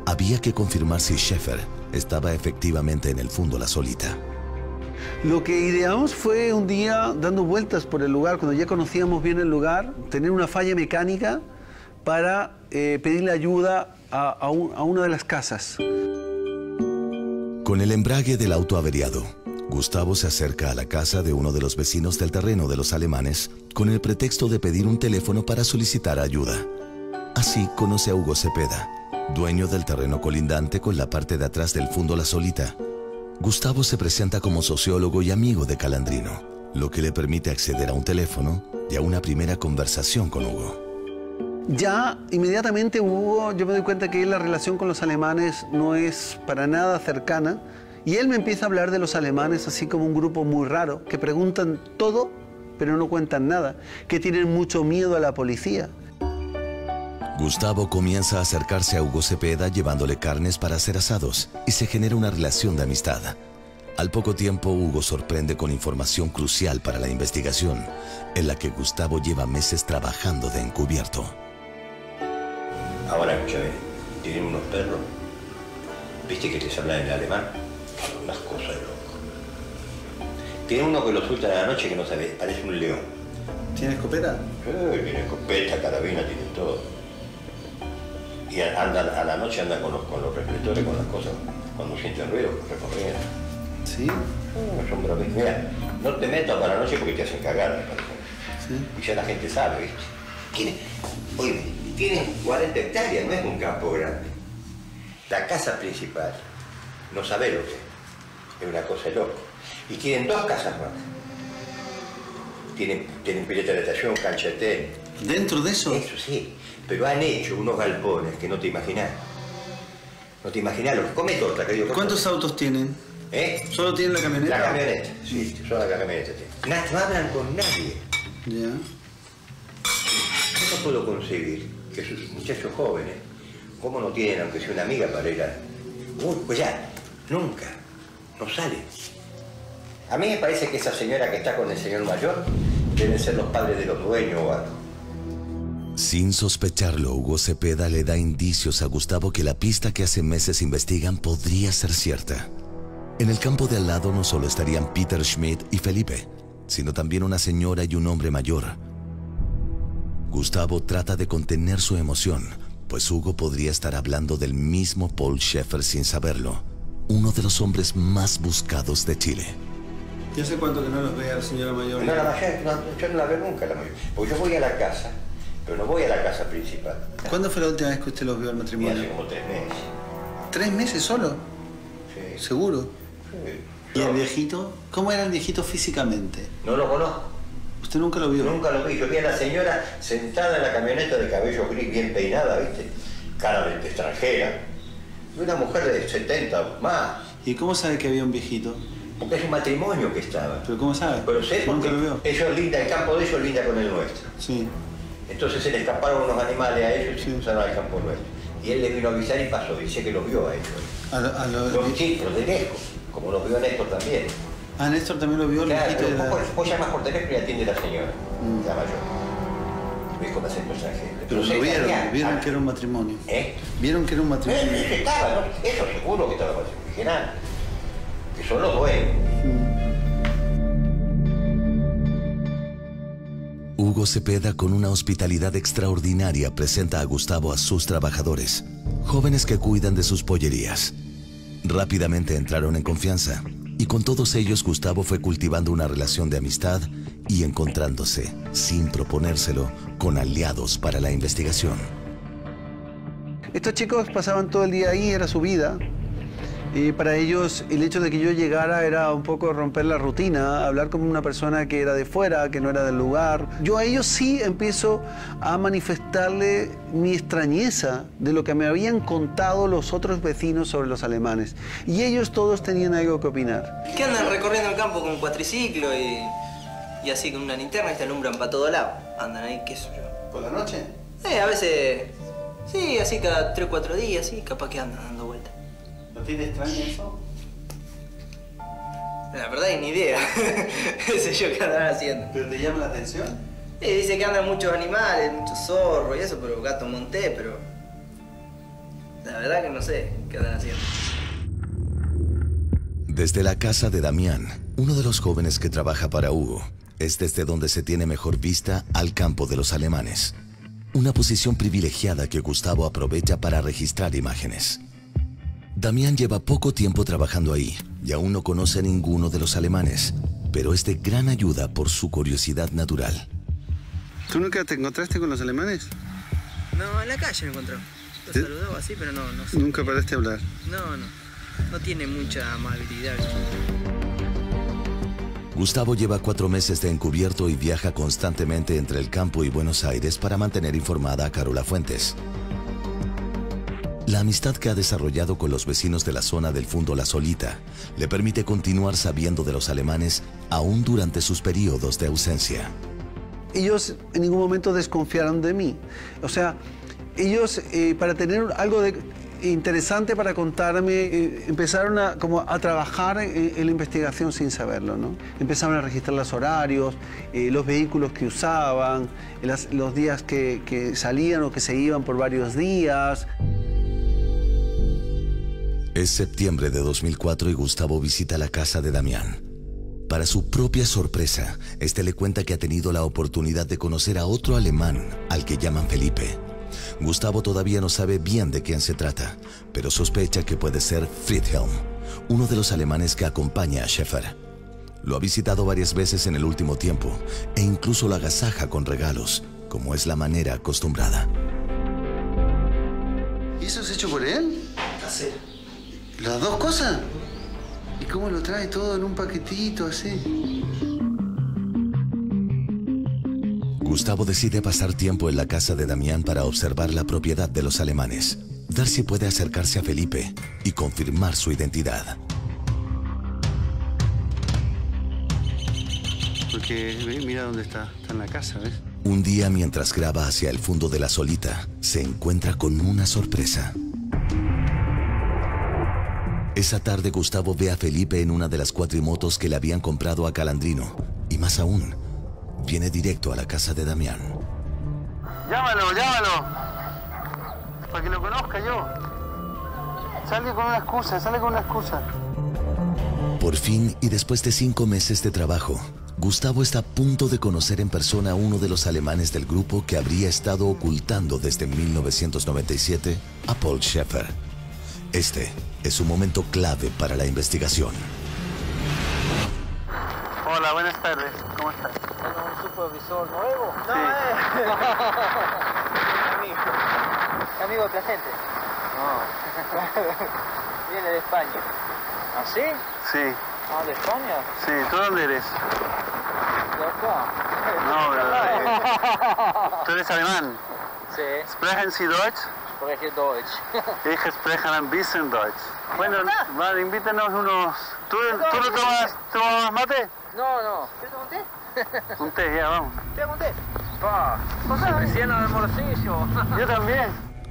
Speaker 5: Había que confirmar si Schaeffer estaba efectivamente en el fondo La Solita.
Speaker 4: Lo que ideamos fue un día dando vueltas por el lugar, cuando ya conocíamos bien el lugar, tener una falla mecánica para pedirle ayuda a una de las casas.
Speaker 5: Con el embrague del auto averiado, Gustavo se acerca a la casa de uno de los vecinos del terreno de los alemanes con el pretexto de pedir un teléfono para solicitar ayuda. Así conoce a Hugo Cepeda, dueño del terreno colindante con la parte de atrás del fondo La Solita. Gustavo se presenta como sociólogo y amigo de Calandrino, lo que le permite acceder a un teléfono y a una primera conversación con Hugo.
Speaker 4: Ya inmediatamente Hugo, yo me doy cuenta que la relación con los alemanes no es para nada cercana. Y él me empieza a hablar de los alemanes así como un grupo muy raro, que preguntan todo, pero no cuentan nada, que tienen mucho miedo a la policía.
Speaker 5: Gustavo comienza a acercarse a Hugo Cepeda llevándole carnes para hacer asados y se genera una relación de amistad. Al poco tiempo, Hugo sorprende con información crucial para la investigación, en la que Gustavo lleva meses trabajando de encubierto.
Speaker 13: Ahora, escúchame, tienen unos perros, ¿viste que les hablan en alemán? Unas cosas de loco. Tiene uno que lo sueltan a la noche que no sabe, parece un león.
Speaker 4: ¿Tiene escopeta?
Speaker 13: Tiene escopeta, carabina, tiene todo. Y andan, a la noche andan con los reflectores, con las cosas, cuando sienten ruido, recorriendo.
Speaker 4: ¿Sí?
Speaker 13: Son bravísimos. Mira, no te metas para la noche porque te hacen cagar, me parece.
Speaker 4: ¿Sí?
Speaker 13: Y ya la gente sabe, ¿viste? Tienen 40 hectáreas, no es un campo grande. La casa principal, no sabe lo que es una cosa de loco. Y tienen 2 casas más. Tienen pileta de natación, cancha de tenis.
Speaker 4: ¿Dentro de eso?
Speaker 13: Eso sí, pero han hecho unos galpones que no te imaginás. No te imaginás lo que come torta, querido.
Speaker 4: ¿Cuántos autos tienen? ¿Solo tienen la camioneta?
Speaker 13: La camioneta, sí, solo la camioneta tienen. No hablan con nadie.
Speaker 4: Ya.
Speaker 13: ¿Cómo puedo concebir que sus muchachos jóvenes, cómo no tienen aunque sea una amiga para ir a... pues ya, nunca, no sale. A mí me parece que esa señora que está con el señor mayor deben ser los padres de los dueños o algo.
Speaker 5: Sin sospecharlo, Hugo Cepeda le da indicios a Gustavo que la pista que hace meses investigan podría ser cierta. En el campo de al lado no solo estarían Peter Schmidt y Felipe, sino también una señora y un hombre mayor. Gustavo trata de contener su emoción, pues Hugo podría estar hablando del mismo Paul Schaeffer sin saberlo, uno de los hombres más buscados de Chile.
Speaker 4: ¿Y hace cuánto que no los ve a la señora mayor?
Speaker 13: No, yo no la veo nunca, la mayor. Porque yo voy a la casa, pero no voy a la casa principal.
Speaker 4: ¿Cuándo fue la última vez que usted los vio al matrimonio?
Speaker 13: Hace como 3 meses.
Speaker 4: ¿3 meses solo?
Speaker 13: Sí.
Speaker 4: ¿Seguro?
Speaker 13: Sí.
Speaker 4: ¿Y el viejito? ¿Cómo era el viejito físicamente?
Speaker 13: No lo conozco.
Speaker 4: ¿Usted nunca lo vio?
Speaker 13: Nunca lo vi. Yo vi a la señora sentada en la camioneta de cabello gris, bien peinada, ¿viste? Cara de extranjera. Y una mujer de 70 más.
Speaker 4: ¿Y cómo sabe que había un viejito?
Speaker 13: Porque es un matrimonio que estaba.
Speaker 4: ¿Pero cómo sabe?
Speaker 13: Pero sé porque
Speaker 4: nunca lo vio.
Speaker 13: ellos linda, el campo de ellos linda con el nuestro.
Speaker 4: Sí.
Speaker 13: Entonces se le escaparon unos animales a ellos y se cruzaron al campo nuestro. Y él le vino a avisar y pasó. Dice que los vio a ellos. Los chicos de lejos, como los vio Néstor también.
Speaker 4: Ah, Néstor también lo vio, el
Speaker 13: claro,
Speaker 4: viejito de la...
Speaker 13: Vos llamas por teléfono y atiende la señora, la mayor. Ves con acento extranjero.
Speaker 4: Pero lo vieron que era un matrimonio. Vieron que era un matrimonio.
Speaker 13: Estaba, ¿no? Eso seguro que estaba original. Que son los dueños.
Speaker 5: Hugo Cepeda, con una hospitalidad extraordinaria, presenta a Gustavo a sus trabajadores, jóvenes que cuidan de sus pollerías. Rápidamente entraron en confianza, y con todos ellos Gustavo fue cultivando una relación de amistad y encontrándose, sin proponérselo, con aliados para la investigación.
Speaker 4: Estos chicos pasaban todo el día ahí, era su vida. Y para ellos el hecho de que yo llegara era un poco romper la rutina, hablar como una persona que era de fuera, que no era del lugar. Yo a ellos sí empiezo a manifestarle mi extrañeza de lo que me habían contado los otros vecinos sobre los alemanes. Y ellos todos tenían algo que opinar.
Speaker 14: ¿Qué andan recorriendo el campo con un cuatriciclo y así con una linterna y te alumbran para todo lado? Andan ahí, qué sé yo.
Speaker 4: ¿Por la noche?
Speaker 14: A veces, sí, así cada 3 o 4 días, sí, capaz que andan dando vueltas.
Speaker 4: ¿No tiene extraño eso?
Speaker 14: La verdad es ni idea. No sé yo qué andan haciendo.
Speaker 4: ¿Pero te llama la atención?
Speaker 14: Sí, dice que andan muchos animales, muchos zorros y eso, pero gato monté, pero... La verdad que no sé qué andan haciendo.
Speaker 5: Desde la casa de Damián, uno de los jóvenes que trabaja para Hugo, es desde donde se tiene mejor vista al campo de los alemanes. Una posición privilegiada que Gustavo aprovecha para registrar imágenes. Damián lleva poco tiempo trabajando ahí y aún no conoce a ninguno de los alemanes, pero es de gran ayuda por su curiosidad natural.
Speaker 4: ¿Tú nunca te encontraste con los alemanes?
Speaker 14: No, en la calle me encontró. Lo saludaba así, pero no sé.
Speaker 4: ¿Nunca paraste a hablar?
Speaker 14: No tiene mucha amabilidad.
Speaker 5: Gustavo lleva 4 meses de encubierto y viaja constantemente entre el campo y Buenos Aires para mantener informada a Carola Fuentes. La amistad que ha desarrollado con los vecinos de la zona del Fundo La Solita le permite continuar sabiendo de los alemanes aún durante sus periodos de ausencia.
Speaker 4: Ellos en ningún momento desconfiaron de mí. O sea, ellos para tener algo interesante para contarme, empezaron a trabajar en la investigación sin saberlo, ¿no? Empezaron a registrar los horarios, los vehículos que usaban, los días que salían o que se iban por varios días.
Speaker 5: Es septiembre de 2004 y Gustavo visita la casa de Damián. Para su propia sorpresa, este le cuenta que ha tenido la oportunidad de conocer a otro alemán, al que llaman Felipe. Gustavo todavía no sabe bien de quién se trata, pero sospecha que puede ser Friedhelm, uno de los alemanes que acompaña a Schaeffer. Lo ha visitado varias veces en el último tiempo e incluso lo agasaja con regalos, como es la manera acostumbrada.
Speaker 4: ¿Y eso es hecho por él?
Speaker 14: Así.
Speaker 4: ¿Las dos cosas? ¿Y cómo lo trae todo en un paquetito así?
Speaker 5: Gustavo decide pasar tiempo en la casa de Damián para observar la propiedad de los alemanes, ver si puede acercarse a Felipe y confirmar su identidad.
Speaker 4: Porque mira dónde está en la casa, ¿ves?
Speaker 5: Un día, mientras graba hacia el Fundo de La Solita, se encuentra con una sorpresa. Esa tarde Gustavo ve a Felipe en una de las cuatrimotos que le habían comprado a Calandrino. Y más aún, viene directo a la casa de Damián.
Speaker 4: Llámalo, llámalo. Para que lo conozca yo. Sale con una excusa, sale con una excusa.
Speaker 5: Por fin, y después de 5 meses de trabajo, Gustavo está a punto de conocer en persona a uno de los alemanes del grupo que habría estado ocultando desde 1997 a Paul Schaeffer. Este es un momento clave para la investigación.
Speaker 4: Hola, buenas tardes. ¿Cómo estás?
Speaker 14: ¿Tengo un supervisor nuevo?
Speaker 4: Sí.
Speaker 14: Amigo presente. No. Viene de España. ¿Ah, sí?
Speaker 4: Sí.
Speaker 14: Ah, ¿de España?
Speaker 4: Sí, ¿tú dónde eres?
Speaker 14: De acá.
Speaker 4: No, pero... ¿Tú eres alemán?
Speaker 14: Sí.
Speaker 4: ¿Sprechen Sie Deutsch?
Speaker 14: Spreche Deutsch.
Speaker 4: Ich spreche ein bisschen Deutsch. Bueno, vale, invítanos unos... ¿Tú no tomas mate?
Speaker 14: No, no. ¿Quieres un té?
Speaker 4: Un té, ya, vamos.
Speaker 14: ¿Te hago un té? Pa, recién al bolsillo.
Speaker 4: Yo también.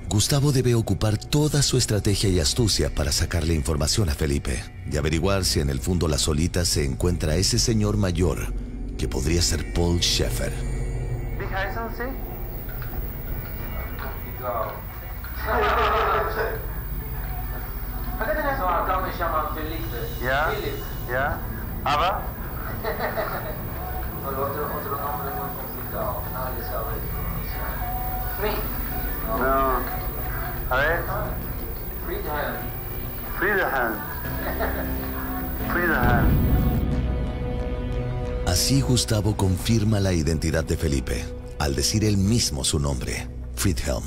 Speaker 5: Gustavo debe ocupar toda su estrategia y astucia para sacarle información a Felipe y averiguar si en el fondo la solita se encuentra ese señor mayor que podría ser Paul Schaeffer.
Speaker 4: Wie heißen Sie?
Speaker 14: Acá tenés uno, acá me llaman Felipe.
Speaker 4: Ya, ya. ¿Aber?
Speaker 14: Otro nombre muy complicado, nadie sabe.
Speaker 4: No. A ver. Friedhelm.
Speaker 5: Así Gustavo confirma la identidad de Felipe al decir él mismo su nombre, Friedhelm.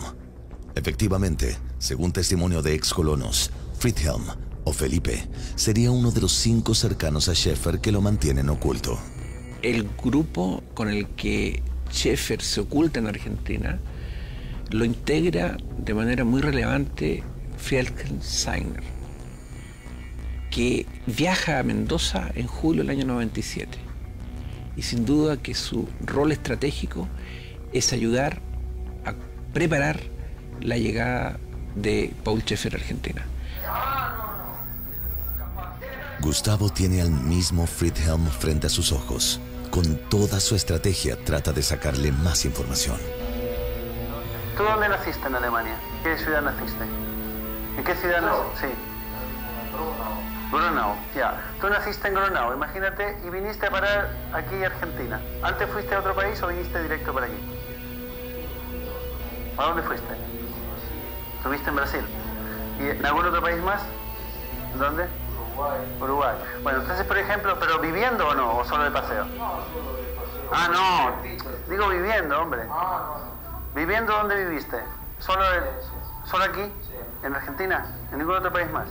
Speaker 5: Efectivamente, según testimonio de ex colonos, Friedhelm, o Felipe, sería uno de los 5 cercanos a Schaeffer que lo mantienen oculto.
Speaker 6: El grupo con el que Schaeffer se oculta en Argentina lo integra de manera muy relevante Friedhelm Seigner, que viaja a Mendoza en julio del año 97. Y sin duda que su rol estratégico es ayudar a preparar la llegada de Paul Schaeffer a Argentina.
Speaker 5: Gustavo tiene al mismo Friedhelm frente a sus ojos. Con toda su estrategia trata de sacarle más información.
Speaker 4: ¿Tú dónde naciste en Alemania? ¿En qué ciudad naciste? ¿En qué ciudad naciste? Sí. Grunau, ya. Tú naciste en Grunau, imagínate, y viniste a parar aquí en Argentina. ¿Antes fuiste a otro país o viniste directo para aquí? ¿A dónde fuiste? ¿Estuviste en Brasil? ¿Y en algún otro país más? ¿Dónde? Uruguay. Bueno, entonces, por ejemplo, ¿pero viviendo o no? ¿O solo de paseo? No, solo de paseo. Ah, no. Digo viviendo, hombre. ¿Viviendo dónde viviste? ¿Solo aquí? ¿En Argentina? ¿En ningún otro país más?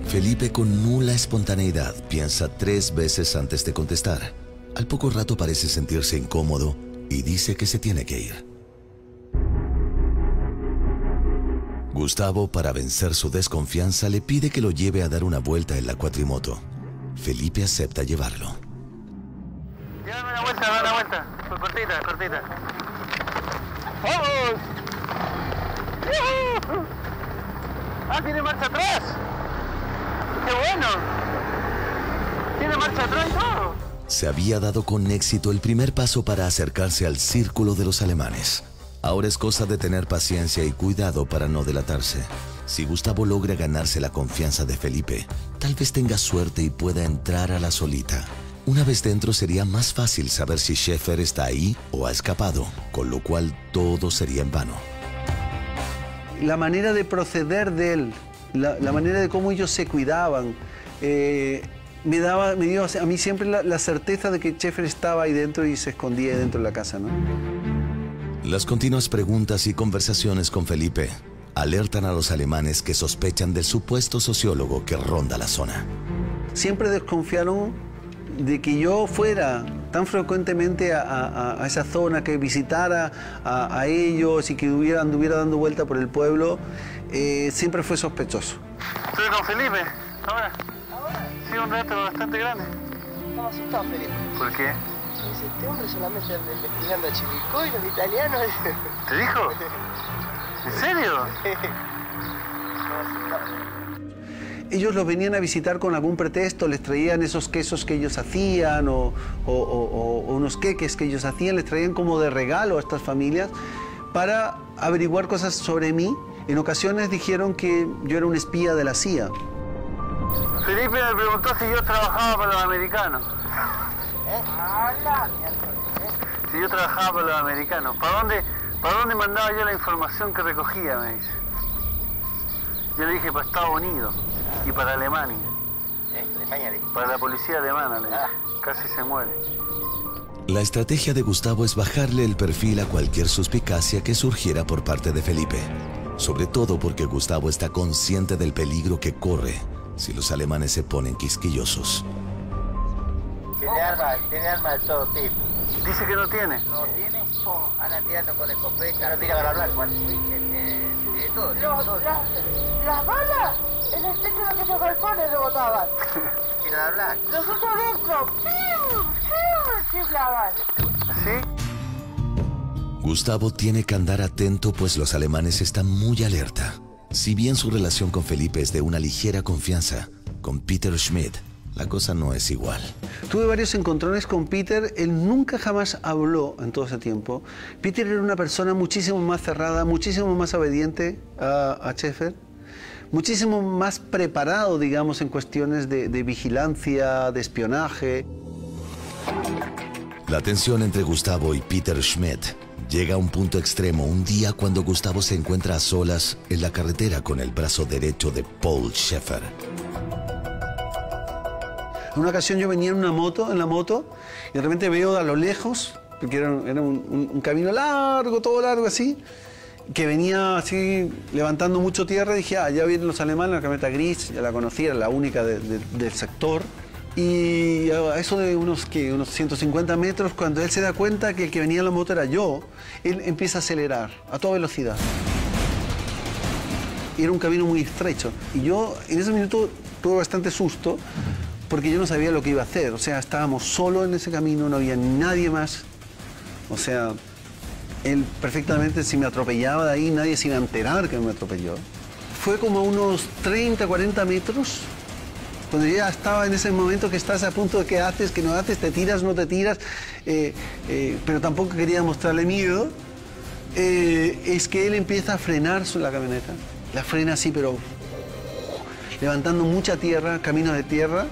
Speaker 5: Felipe, con nula espontaneidad, piensa 3 veces antes de contestar. Al poco rato parece sentirse incómodo y dice que se tiene que ir. Gustavo, para vencer su desconfianza, le pide que lo lleve a dar una vuelta en la cuatrimoto. Felipe acepta llevarlo.
Speaker 4: Llévame una vuelta, da una vuelta. Cortita, cortita. ¡Vamos! ¡Yuhu! ¡Ah, tiene marcha atrás! ¡Qué bueno! Tiene marcha atrás y todo.
Speaker 5: Se había dado con éxito el primer paso para acercarse al círculo de los alemanes. Ahora es cosa de tener paciencia y cuidado para no delatarse. Si Gustavo logra ganarse la confianza de Felipe, tal vez tenga suerte y pueda entrar a la solita. Una vez dentro sería más fácil saber si Schaeffer está ahí o ha escapado, con lo cual todo sería en vano.
Speaker 4: La manera de proceder de él, la manera de cómo ellos se cuidaban, me dio a mí siempre la certeza de que Schaeffer estaba ahí dentro y se escondía ahí dentro de la casa, ¿no?
Speaker 5: Las continuas preguntas y conversaciones con Felipe alertan a los alemanes que sospechan del supuesto sociólogo que ronda la zona.
Speaker 4: Siempre desconfiaron de que yo fuera tan frecuentemente a esa zona, que visitara a ellos y que anduviera dando vuelta por el pueblo. Siempre fue sospechoso. Estoy con Felipe, ahora. Sí, un rato bastante grande.
Speaker 14: Estaba asustado, Felipe.
Speaker 4: ¿Por qué?
Speaker 14: Dice, este hombre solamente anda investigando a Chivilcoy, los italianos.
Speaker 4: ¿Te dijo? ¿En serio? ellos los venían a visitar con algún pretexto, les traían esos quesos que ellos hacían o unos queques que ellos hacían, les traían como de regalo a estas familias para averiguar cosas sobre mí. En ocasiones dijeron que yo era un espía de la CIA.
Speaker 15: Felipe me preguntó si yo trabajaba para los americanos. Si yo trabajaba para los americanos. ¿Para dónde mandaba yo la información que recogía? Me dice. Yo le dije para Estados Unidos y para Alemania. Para la policía alemana, le dije. Casi se muere.
Speaker 5: La estrategia de Gustavo es bajarle el perfil a cualquier suspicacia que surgiera por parte de Felipe. Sobre todo porque Gustavo está consciente del peligro que corre si los alemanes se ponen quisquillosos.
Speaker 15: Tiene armas de todo tipo. Dice que no tiene.
Speaker 14: ¿No tiene? Anda tirando con escopeta. No tira para hablar, Juan. Tiene todo.
Speaker 16: Las balas en el techo de aquellos galpones rebotaban.
Speaker 14: Tira hablar.
Speaker 16: Nosotros dentro. Chiflaban.
Speaker 15: ¿Sí?
Speaker 5: Gustavo tiene que andar atento pues los alemanes están muy alerta. Si bien su relación con Felipe es de una ligera confianza, con Peter Schmidt la cosa no es igual.
Speaker 4: Tuve varios encontrones con Peter, él nunca jamás habló en todo ese tiempo. Peter era una persona muchísimo más cerrada, muchísimo más obediente a Schaeffer, muchísimo más preparado, digamos, en cuestiones de vigilancia, de espionaje.
Speaker 5: La tensión entre Gustavo y Peter Schmidt llega a un punto extremo un día cuando Gustavo se encuentra a solas en la carretera con el brazo derecho de Paul Schaeffer.
Speaker 4: En una ocasión yo venía en la moto, y de repente veo a lo lejos, porque era un camino largo, todo largo así, que venía así levantando mucho tierra, y dije, ya vienen los alemanes, la camioneta gris, ya la conocía, era la única del sector. Y a eso de unos 150 metros, cuando él se da cuenta que el que venía en la moto era yo, él empieza a acelerar a toda velocidad. Y era un camino muy estrecho. Y yo en ese minuto tuve bastante susto, porque yo no sabía lo que iba a hacer. O sea, estábamos solos en ese camino, no había nadie más. O sea, él perfectamente, si me atropellaba de ahí, nadie se iba a enterar que me atropelló. Fue como a unos 30, 40 metros, cuando ya estaba en ese momento que estás a punto de qué haces, qué no haces, te tiras, no te tiras, pero tampoco quería mostrarle miedo, es que él empieza a frenar la camioneta. La frena así, pero levantando mucha tierra, camino de tierra,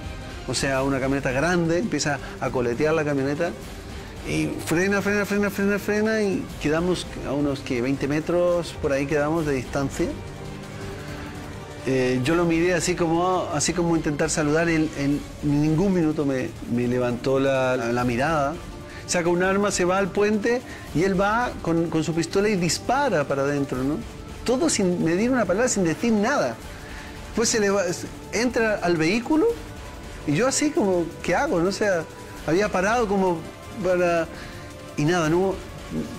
Speaker 4: o sea, una camioneta grande, empieza a coletear la camioneta y frena y quedamos a unos 20 metros, por ahí quedamos de distancia. Yo lo miré así como intentar saludar, él en ningún minuto me levantó la mirada. Saca un arma, se va al puente y él va con su pistola y dispara para adentro, ¿no? Todo sin medir una palabra, sin decir nada. Pues entra al vehículo y yo así como, ¿qué hago? No sé, había parado como para... Y nada, no hubo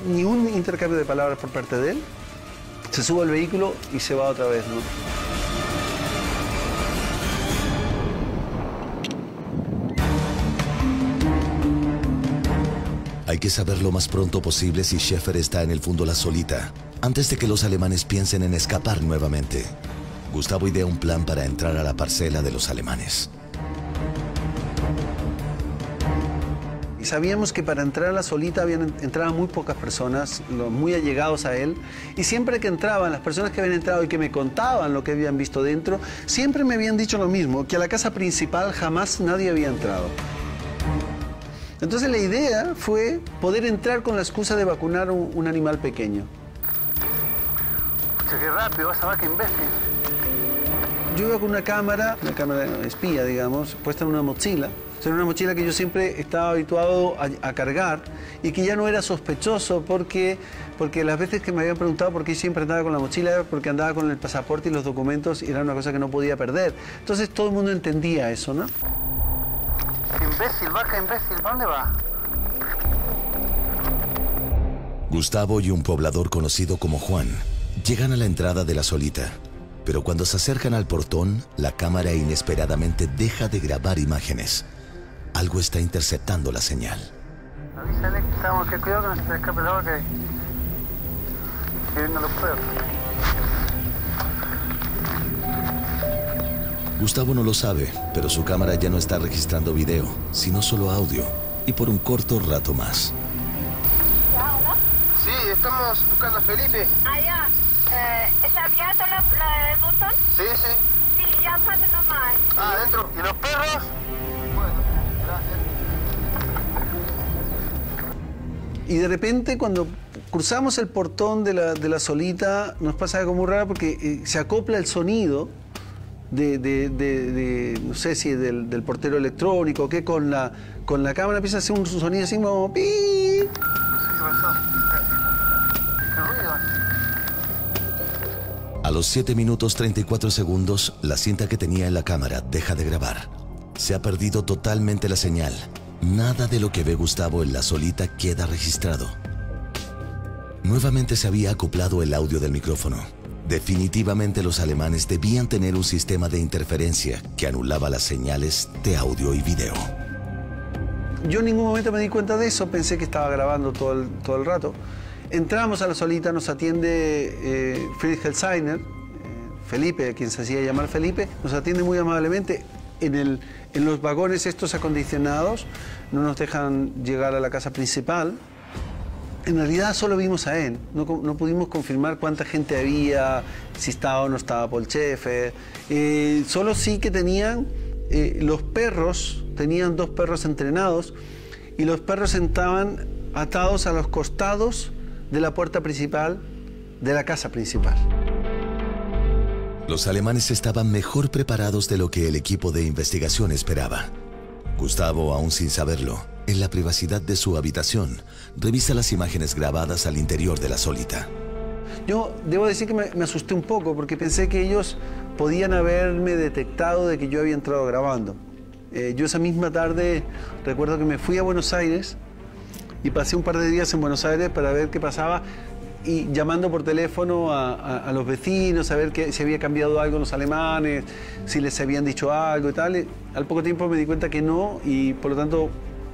Speaker 4: ni un intercambio de palabras por parte de él. Se sube al vehículo y se va otra vez, ¿no?
Speaker 5: Hay que saber lo más pronto posible si Schaeffer está en el fondo la solita, antes de que los alemanes piensen en escapar nuevamente. Gustavo idea un plan para entrar a la parcela de los alemanes.
Speaker 4: Y sabíamos que para entrar a la solita entraban muy pocas personas, los muy allegados a él, y siempre que entraban, las personas que habían entrado y que me contaban lo que habían visto dentro, siempre me habían dicho lo mismo, que a la casa principal jamás nadie había entrado. Entonces la idea fue poder entrar con la excusa de vacunar un animal pequeño.
Speaker 15: Pucha, qué rápido, vas a ver qué imbécil.
Speaker 4: Yo iba con una cámara espía, digamos, puesta en una mochila. Era una mochila que yo siempre estaba habituado a cargar y que ya no era sospechoso porque las veces que me habían preguntado por qué siempre andaba con la mochila era porque andaba con el pasaporte y los documentos y era una cosa que no podía perder. Entonces todo el mundo entendía eso, ¿no?
Speaker 15: Imbécil, baja, imbécil, ¿para dónde va?
Speaker 5: Gustavo y un poblador conocido como Juan llegan a la entrada de la solita, pero cuando se acercan al portón, la cámara inesperadamente deja de grabar imágenes. Algo está interceptando la señal.
Speaker 15: Avísale que estamos, que cuidado que no se te escape la boca que vengan los perros.
Speaker 5: Gustavo no lo sabe, pero su cámara ya no está registrando video, sino solo audio, y por un corto rato más.
Speaker 8: Sí, estamos buscando a Felipe.
Speaker 16: Allá. ¿Está abierto el botón?
Speaker 8: Sí, sí.
Speaker 16: Sí, ya pasa nomás.
Speaker 8: Ah, adentro. ¿Y los perros? Bueno, gracias.
Speaker 4: Y de repente cuando cruzamos el portón de la solita nos pasa algo muy raro porque se acopla el sonido no sé si del portero electrónico o qué, con la cámara empieza a hacer un sonido así como pi.
Speaker 15: No sé qué pasó. ¿Qué ruido?
Speaker 5: A los 7 minutos 34 segundos, la cinta que tenía en la cámara deja de grabar. Se ha perdido totalmente la señal. Nada de lo que ve Gustavo en la solita queda registrado. Nuevamente se había acoplado el audio del micrófono. Definitivamente los alemanes debían tener un sistema de interferencia que anulaba las señales de audio y video.
Speaker 4: Yo en ningún momento me di cuenta de eso, pensé que estaba grabando todo el rato. Entramos a la solita, nos atiende Friedrich Helseiner, Felipe, quien se hacía llamar Felipe, nos atiende muy amablemente. En los vagones estos acondicionados no nos dejan llegar a la casa principal. En realidad solo vimos a él, no pudimos confirmar cuánta gente había, si estaba o no estaba Paul Schaeffer. Solo sí que tenían los perros, tenían 2 perros entrenados y los perros estaban atados a los costados de la puerta principal de la casa principal.
Speaker 5: Los alemanes estaban mejor preparados de lo que el equipo de investigación esperaba. Gustavo, aún sin saberlo, en la privacidad de su habitación, revisa las imágenes grabadas al interior de la solita.
Speaker 4: Yo debo decir que me asusté un poco porque pensé que ellos podían haberme detectado de que yo había entrado grabando. Yo esa misma tarde recuerdo que me fui a Buenos Aires y pasé un par de días en Buenos Aires para ver qué pasaba y llamando por teléfono a los vecinos, a ver si había cambiado algo los alemanes, si les habían dicho algo y tal. Y al poco tiempo me di cuenta que no y por lo tanto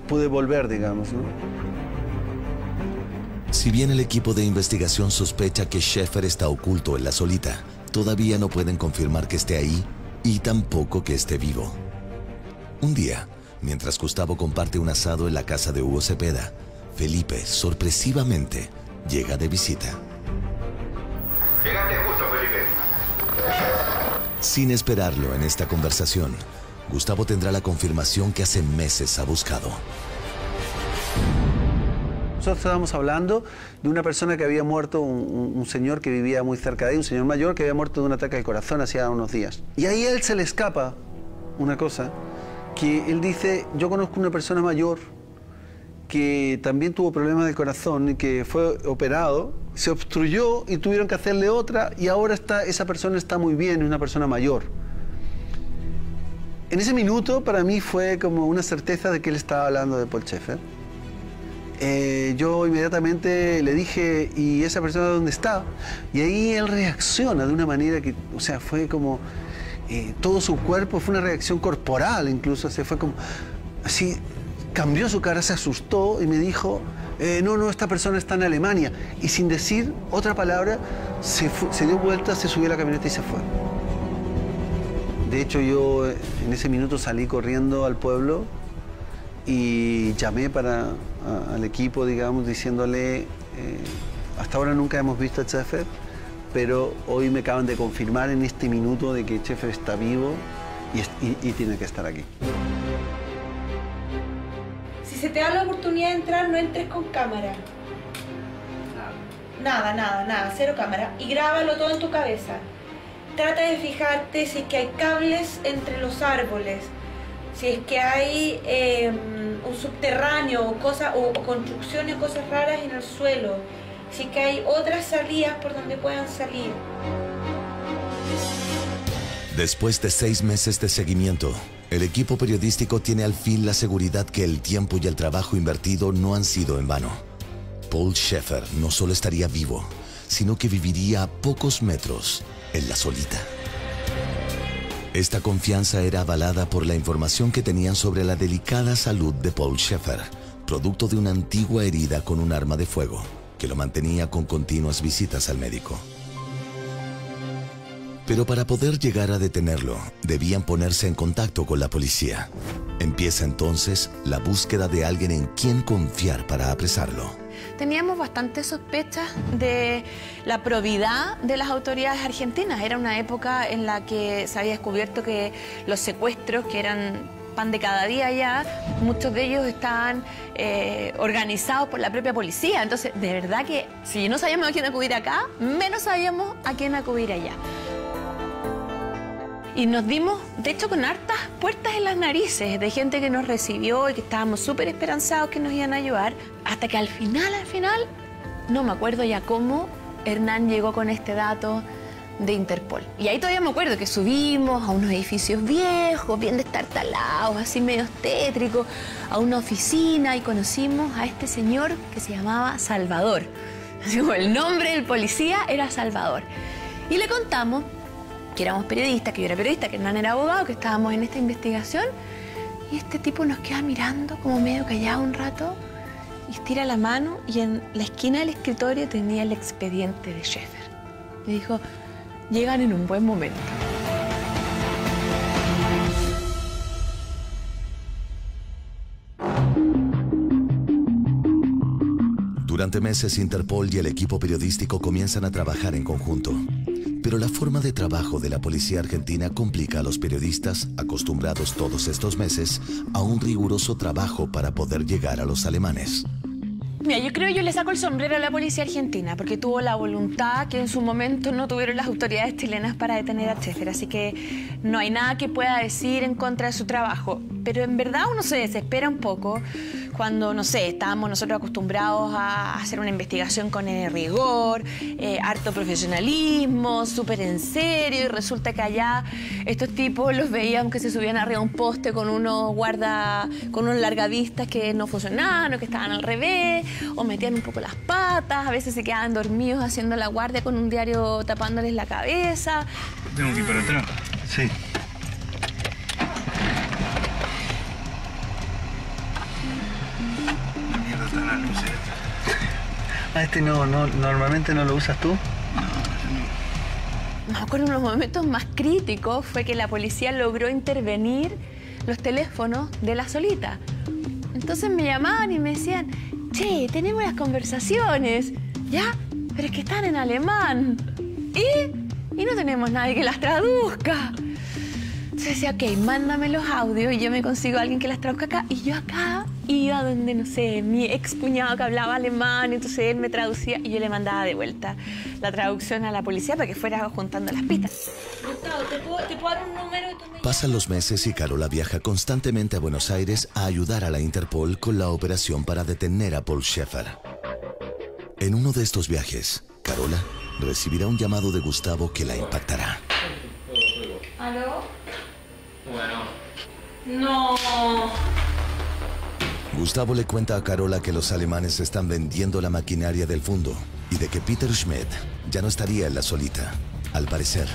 Speaker 4: pude volver, digamos, ¿no?
Speaker 5: Si bien el equipo de investigación sospecha que Schaeffer está oculto en la solita, todavía no pueden confirmar que esté ahí y tampoco que esté vivo. Un día, mientras Gustavo comparte un asado en la casa de Hugo Cepeda, Felipe, sorpresivamente, llega de visita.
Speaker 13: Llegaste justo, Felipe.
Speaker 5: Sin esperarlo en esta conversación, Gustavo tendrá la confirmación que hace meses ha buscado.
Speaker 4: Nosotros estábamos hablando de una persona que había muerto, un señor que vivía muy cerca de ahí, un señor mayor que había muerto de un ataque al corazón hacía unos días. Y ahí a él se le escapa una cosa, que él dice, yo conozco una persona mayor que también tuvo problemas del corazón y que fue operado, se obstruyó y tuvieron que hacerle otra y ahora esa persona está muy bien, es una persona mayor. En ese minuto para mí fue como una certeza de que él estaba hablando de Paul Schaeffer. Yo inmediatamente le dije, ¿y esa persona dónde está? Y ahí él reacciona de una manera que, o sea, fue como, todo su cuerpo, fue una reacción corporal incluso, se fue como, así, cambió su cara, se asustó y me dijo, no, esta persona está en Alemania. Y sin decir otra palabra, se dio vuelta, se subió a la camioneta y se fue. De hecho, yo en ese minuto salí corriendo al pueblo y llamé al equipo, digamos, diciéndole, hasta ahora nunca hemos visto a Schaeffer, pero hoy me acaban de confirmar en este minuto de que Schaeffer está vivo y tiene que estar aquí.
Speaker 3: Si se te da la oportunidad de entrar, no entres con cámara. Nada, cero cámara. Y grábalo todo en tu cabeza. Trata de fijarte si es que hay cables entre los árboles, si es que hay un subterráneo o construcciones o cosas raras en el suelo, si es que hay otras salidas por donde puedan salir.
Speaker 5: Después de 6 meses de seguimiento, el equipo periodístico tiene al fin la seguridad que el tiempo y el trabajo invertido no han sido en vano. Paul Schaeffer no solo estaría vivo, sino que viviría a pocos metros en la solita. Esta confianza era avalada por la información que tenían sobre la delicada salud de Paul Schaeffer, producto de una antigua herida con un arma de fuego, que lo mantenía con continuas visitas al médico. Pero para poder llegar a detenerlo, debían ponerse en contacto con la policía. Empieza entonces la búsqueda de alguien en quien confiar para apresarlo.
Speaker 3: Teníamos bastantes sospechas de la probidad de las autoridades argentinas. Era una época en la que se había descubierto que los secuestros, que eran pan de cada día ya, muchos de ellos estaban organizados por la propia policía. Entonces, de verdad que si no sabíamos a quién acudir acá, menos sabíamos a quién acudir allá. Y nos dimos, de hecho, con hartas puertas en las narices de gente que nos recibió y que estábamos súper esperanzados que nos iban a ayudar, hasta que al final, no me acuerdo ya cómo, Hernán llegó con este dato de Interpol. Y ahí todavía me acuerdo que subimos a unos edificios viejos, bien destartalados, así medio tétricos, a una oficina y conocimos a este señor que se llamaba Salvador. Así como el nombre del policía era Salvador. Y le contamos que éramos periodistas, que yo era periodista, que Hernán era abogado, que estábamos en esta investigación. Y este tipo nos queda mirando como medio callado un rato y estira la mano y en la esquina del escritorio tenía el expediente de Schaeffer. Le dijo, llegan en un buen momento.
Speaker 5: Durante meses, Interpol y el equipo periodístico comienzan a trabajar en conjunto. Pero la forma de trabajo de la policía argentina complica a los periodistas, acostumbrados todos estos meses a un riguroso trabajo para poder llegar a los alemanes.
Speaker 3: Mira, yo creo que yo le saco el sombrero a la policía argentina porque tuvo la voluntad que en su momento no tuvieron las autoridades chilenas para detener a Schaeffer, así que no hay nada que pueda decir en contra de su trabajo. Pero en verdad uno se desespera un poco cuando, no sé, estábamos nosotros acostumbrados a hacer una investigación con rigor, harto profesionalismo, súper en serio, y resulta que allá estos tipos los veíamos que se subían arriba a un poste con unos largavistas que no funcionaban o que estaban al revés, o metían un poco las patas, a veces se quedaban dormidos haciendo la guardia con un diario tapándoles la cabeza.
Speaker 2: Tengo que ir para atrás. Sí.
Speaker 4: ¿Normalmente no lo usas tú?
Speaker 3: Me acuerdo uno de los momentos más críticos fue que la policía logró intervenir los teléfonos de la Solita. Entonces me llamaban y me decían, che, tenemos las conversaciones, ¿ya? Pero es que están en alemán. Y no tenemos nadie que las traduzca. Entonces decía, ok, mándame los audios y yo me consigo a alguien que las traduzca acá. Y yo acá iba donde, no sé, mi ex cuñado que hablaba alemán, entonces él me traducía y yo le mandaba de vuelta la traducción a la policía para que fuera juntando las pistas.
Speaker 17: Gustavo, ¿te puedo dar un número?
Speaker 5: Pasan los meses y Carola viaja constantemente a Buenos Aires a ayudar a la Interpol con la operación para detener a Paul Schaeffer. En uno de estos viajes, Carola recibirá un llamado de Gustavo que la impactará.
Speaker 17: ¿Aló? Bueno. No.
Speaker 5: Gustavo le cuenta a Carola que los alemanes están vendiendo la maquinaria del fondo y de que Peter Schmidt ya no estaría en la Solita. Al parecer,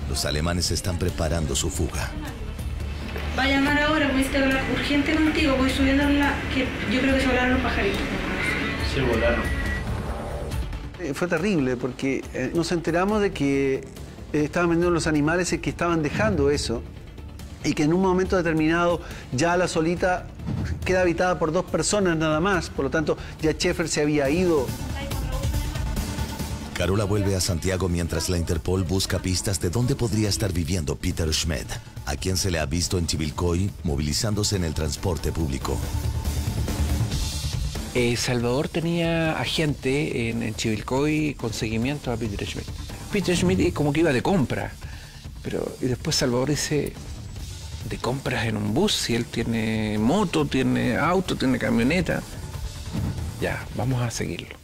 Speaker 5: los alemanes están preparando su fuga.
Speaker 17: Va a llamar ahora, voy a hablar urgente contigo, voy subiendo que yo creo que se volaron los pajaritos.
Speaker 2: Se volaron.
Speaker 4: Fue terrible porque nos enteramos de que estaban vendiendo los animales y que estaban dejando eso. Y que en un momento determinado ya la Solita queda habitada por 2 personas nada más. Por lo tanto, ya Schaeffer se había ido.
Speaker 5: Carola vuelve a Santiago mientras la Interpol busca pistas de dónde podría estar viviendo Peter Schmidt, a quien se le ha visto en Chivilcoy movilizándose en el transporte público.
Speaker 6: Salvador tenía agente en Chivilcoy con seguimiento a Peter Schmidt. Peter Schmidt como que iba de compra, y después Salvador dice, de compras en un bus, si él tiene moto, tiene auto, tiene camioneta. Ya, vamos a seguirlo.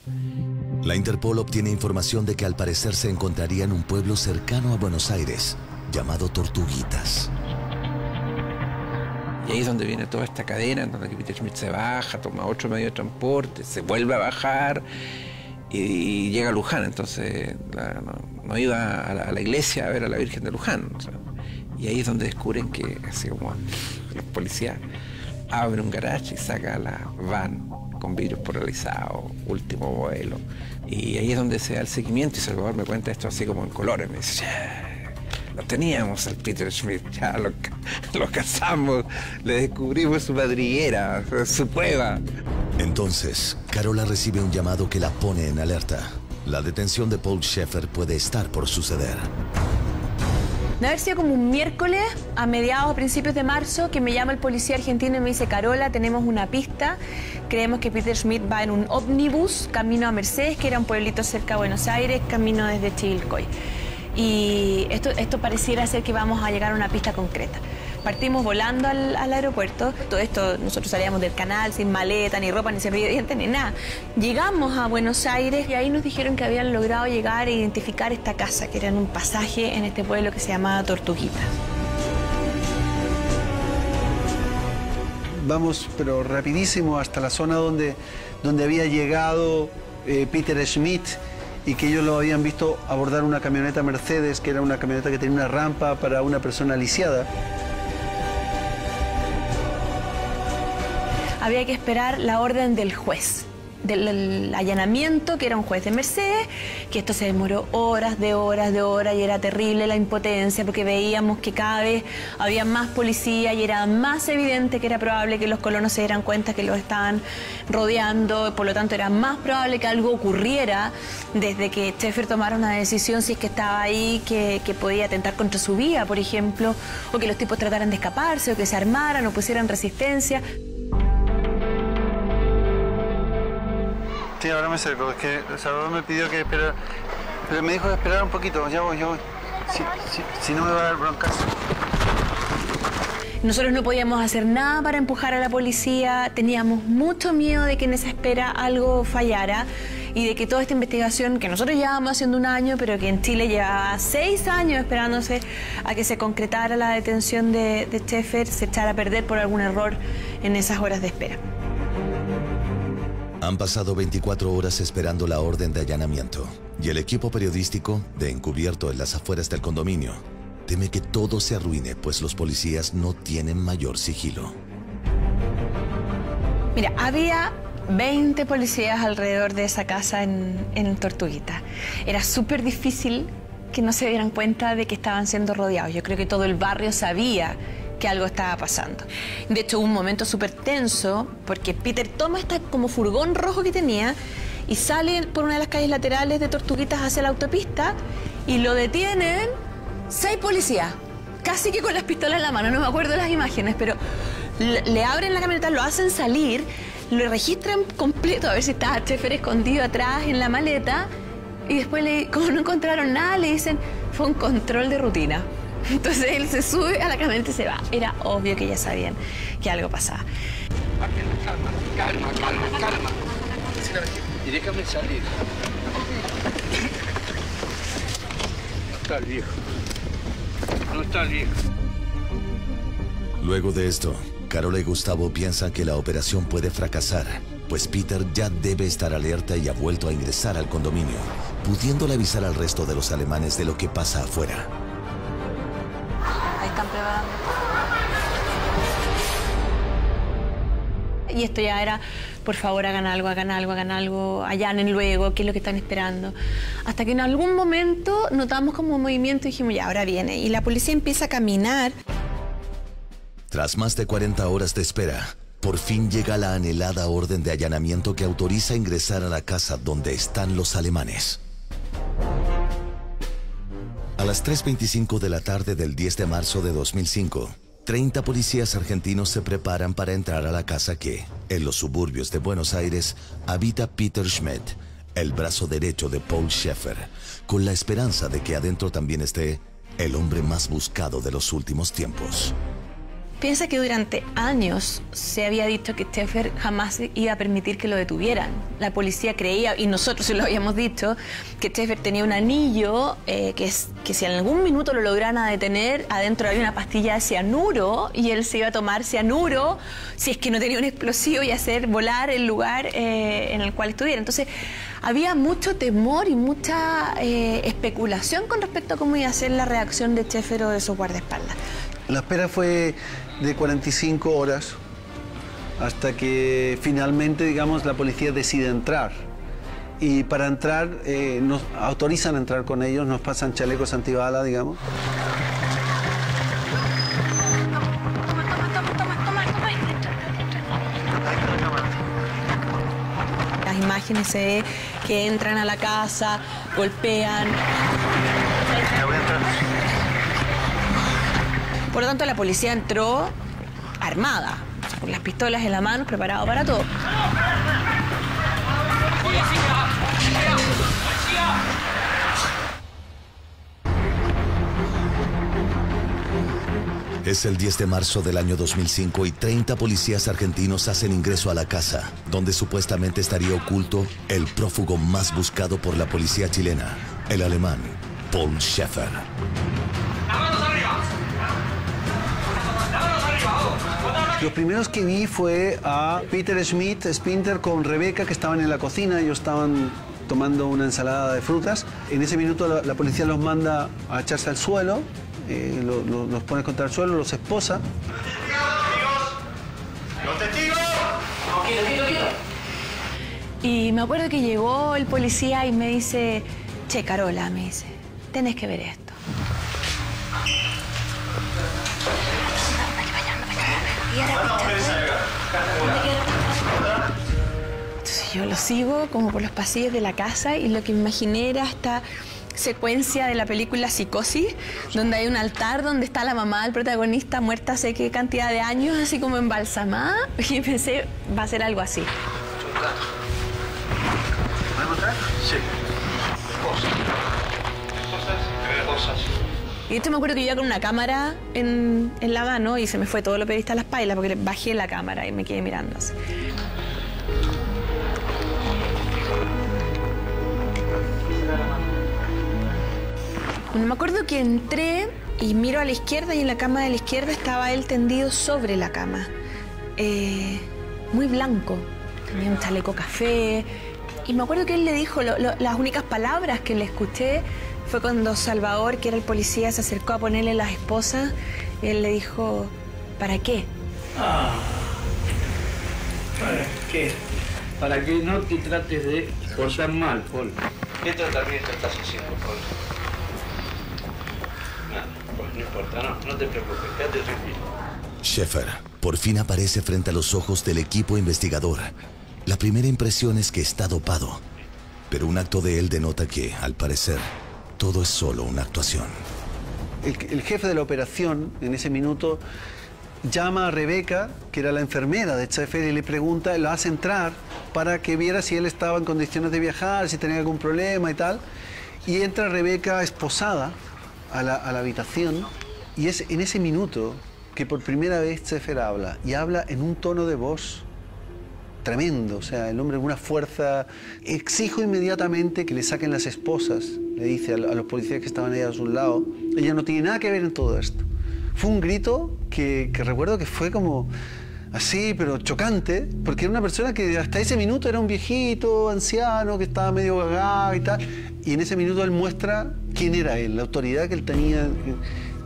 Speaker 5: La Interpol obtiene información de que al parecer se encontraría en un pueblo cercano a Buenos Aires, llamado Tortuguitas.
Speaker 6: Y ahí es donde viene toda esta cadena, en donde Peter Schmidt se baja, toma otro medio de transporte, se vuelve a bajar y llega a Luján. Entonces no iba a la iglesia a ver a la Virgen de Luján. O sea, y ahí es donde descubren que, así como los policías, abre un garage y saca la van con vidrios polarizados, último modelo. Y ahí es donde se da el seguimiento y Salvador me cuenta esto así como en colores. Me dice, Lo teníamos al Peter Schmidt, ya lo cazamos, le descubrimos su madriguera, su cueva.
Speaker 5: Entonces, Carola recibe un llamado que la pone en alerta. La detención de Paul Schaeffer puede estar por suceder.
Speaker 3: De haber sido como un miércoles, a mediados o principios de marzo, que me llama el policía argentino y me dice: Carola, tenemos una pista, creemos que Peter Schmidt va en un ómnibus camino a Mercedes, que era un pueblito cerca de Buenos Aires, camino desde Chivilcoy. Y esto pareciera ser que vamos a llegar a una pista concreta. Partimos volando al aeropuerto. Todo esto, nosotros salíamos del canal sin maleta, ni ropa, ni cepillo de dientes, ni nada. Llegamos a Buenos Aires y ahí nos dijeron que habían logrado llegar e identificar esta casa, que era en un pasaje en este pueblo que se llamaba Tortuguitas.
Speaker 4: Vamos, pero rapidísimo, hasta la zona donde había llegado Peter Schmidt, y que ellos lo habían visto abordar una camioneta Mercedes, que era una camioneta que tenía una rampa para una persona lisiada.
Speaker 3: Había que esperar la orden del juez, del allanamiento, que era un juez de Mercedes, que esto se demoró horas de horas y era terrible la impotencia, porque veíamos que cada vez había más policía y era más evidente que era probable que los colonos se dieran cuenta que los estaban rodeando, por lo tanto era más probable que algo ocurriera desde que Schaeffer tomara una decisión, si es que estaba ahí, que podía atentar contra su vida, por ejemplo, o que los tipos trataran de escaparse, o que se armaran o pusieran resistencia.
Speaker 4: Sí, ahora me acerco, es que Salvador me pidió que esperara, pero me dijo de esperar un poquito, ya voy. Si no me va a dar broncazo.
Speaker 3: Nosotros no podíamos hacer nada para empujar a la policía, teníamos mucho miedo de que en esa espera algo fallara y de que toda esta investigación que nosotros llevábamos haciendo un año, pero que en Chile llevaba 6 años esperándose a que se concretara la detención de Schaeffer, se echara a perder por algún error en esas horas de espera.
Speaker 5: Han pasado 24 horas esperando la orden de allanamiento y el equipo periodístico, de encubierto en las afueras del condominio, teme que todo se arruine, pues los policías no tienen mayor sigilo.
Speaker 3: Mira, había 20 policías alrededor de esa casa en Tortuguita. Era súper difícil que no se dieran cuenta de que estaban siendo rodeados. Yo creo que todo el barrio sabía que algo estaba pasando. De hecho, hubo un momento súper tenso, porque Peter toma este como furgón rojo que tenía y sale por una de las calles laterales de Tortuguitas hacia la autopista y lo detienen 6 policías, casi que con las pistolas en la mano, no me acuerdo de las imágenes, pero le abren la camioneta, lo hacen salir, lo registran completo a ver si estaba Schaeffer escondido atrás en la maleta y después, como no encontraron nada, le dicen: fue un control de rutina. Entonces él se sube a la camioneta y se va. Era obvio que ya sabían que algo pasaba.
Speaker 2: Calma. Y déjame salir. No está el viejo.
Speaker 5: Luego de esto, Carola y Gustavo piensan que la operación puede fracasar, pues Peter ya debe estar alerta y ha vuelto a ingresar al condominio, pudiéndole avisar al resto de los alemanes de lo que pasa afuera.
Speaker 3: Ahí están preparando. Y esto ya era: por favor, hagan algo, allanen luego, ¿qué es lo que están esperando? Hasta que en algún momento notamos como un movimiento y dijimos: ya, ahora viene. Y la policía empieza a caminar.
Speaker 5: Tras más de 40 horas de espera, por fin llega la anhelada orden de allanamiento que autoriza ingresar a la casa donde están los alemanes. A las 3:25 de la tarde del 10 de marzo de 2005, 30 policías argentinos se preparan para entrar a la casa que, en los suburbios de Buenos Aires, habita Peter Schmidt, el brazo derecho de Paul Schaeffer, con la esperanza de que adentro también esté el hombre más buscado de los últimos tiempos.
Speaker 3: Piensa que durante años se había dicho que Schaeffer jamás iba a permitir que lo detuvieran. La policía creía, y nosotros se lo habíamos dicho, que Schaeffer tenía un anillo que si en algún minuto lo lograran a detener, adentro había una pastilla de cianuro y él se iba a tomar cianuro si es que no tenía un explosivo y hacer volar el lugar en el cual estuviera. Entonces había mucho temor y mucha especulación con respecto a cómo iba a ser la reacción de Schaeffer o de su guardaespaldas.
Speaker 4: La espera fue de 45 horas hasta que finalmente, digamos, la policía decide entrar. Y para entrar, nos autorizan a entrar con ellos, nos pasan chalecos antibala, digamos.
Speaker 3: imagínense que entran a la casa, golpean. Por lo tanto, la policía entró armada, con las pistolas en la mano, preparado para todo.
Speaker 5: Es el 10 de marzo del año 2005 y 30 policías argentinos hacen ingreso a la casa, donde supuestamente estaría oculto el prófugo más buscado por la policía chilena, el alemán Paul Schaeffer.
Speaker 4: Los primeros que vi fue a Peter Schmidt, Spinter, con Rebeca, que estaban en la cocina. Ellos estaban tomando una ensalada de frutas. En ese minuto la policía los manda a echarse al suelo. Los pone contra el suelo, los esposa.
Speaker 11: ¡Los testigos!
Speaker 3: Y me acuerdo que llegó el policía y me dice, che, Carola, me dice, tenés que ver esto. Entonces yo lo sigo como por los pasillos de la casa y lo que me imaginé era esta secuencia de la película Psicosis, donde hay un altar donde está la mamá del protagonista muerta hace qué cantidad de años, así como embalsamada, y pensé, va a ser algo así.
Speaker 11: ¿Puedes mostrar? Sí. Cosas.
Speaker 3: Y esto me acuerdo que yo iba con una cámara en la mano y se me fue todo lo periodista a la espalda porque bajé la cámara y me quedé mirando así. Bueno, me acuerdo que entré y miro a la izquierda y en la cama de la izquierda estaba él tendido sobre la cama. Muy blanco, tenía un chaleco café. Y me acuerdo que él le dijo, las únicas palabras que le escuché fue cuando Salvador, que era el policía, se acercó a ponerle las esposas. Él le dijo, ¿para qué?
Speaker 2: ¿Para qué? Para que no te trates de portar mal, Paul. ¿Qué tratamiento estás haciendo, Paul? Nada, pues no importa, no te preocupes, quédate tranquilo.
Speaker 5: Schaeffer por fin aparece frente a los ojos del equipo investigador. La primera impresión es que está dopado, pero un acto de él denota que, al parecer, todo es solo una actuación.
Speaker 4: El jefe de la operación, en ese minuto, llama a Rebeca, que era la enfermera de Schaeffer, y le pregunta, lo hace entrar para que viera si él estaba en condiciones de viajar, si tenía algún problema y tal. Y entra Rebeca esposada a la habitación, y es en ese minuto que por primera vez Schaeffer habla, y habla en un tono de voz tremendo, o sea, el hombre con una fuerza. Exijo inmediatamente que le saquen las esposas, le dice a los policías que estaban ahí a su lado. Ella no tiene nada que ver en todo esto. Fue un grito que recuerdo que fue como así, pero chocante, porque era una persona que hasta ese minuto era un viejito, anciano, que estaba medio gaga y tal, y en ese minuto él muestra quién era él, la autoridad que él tenía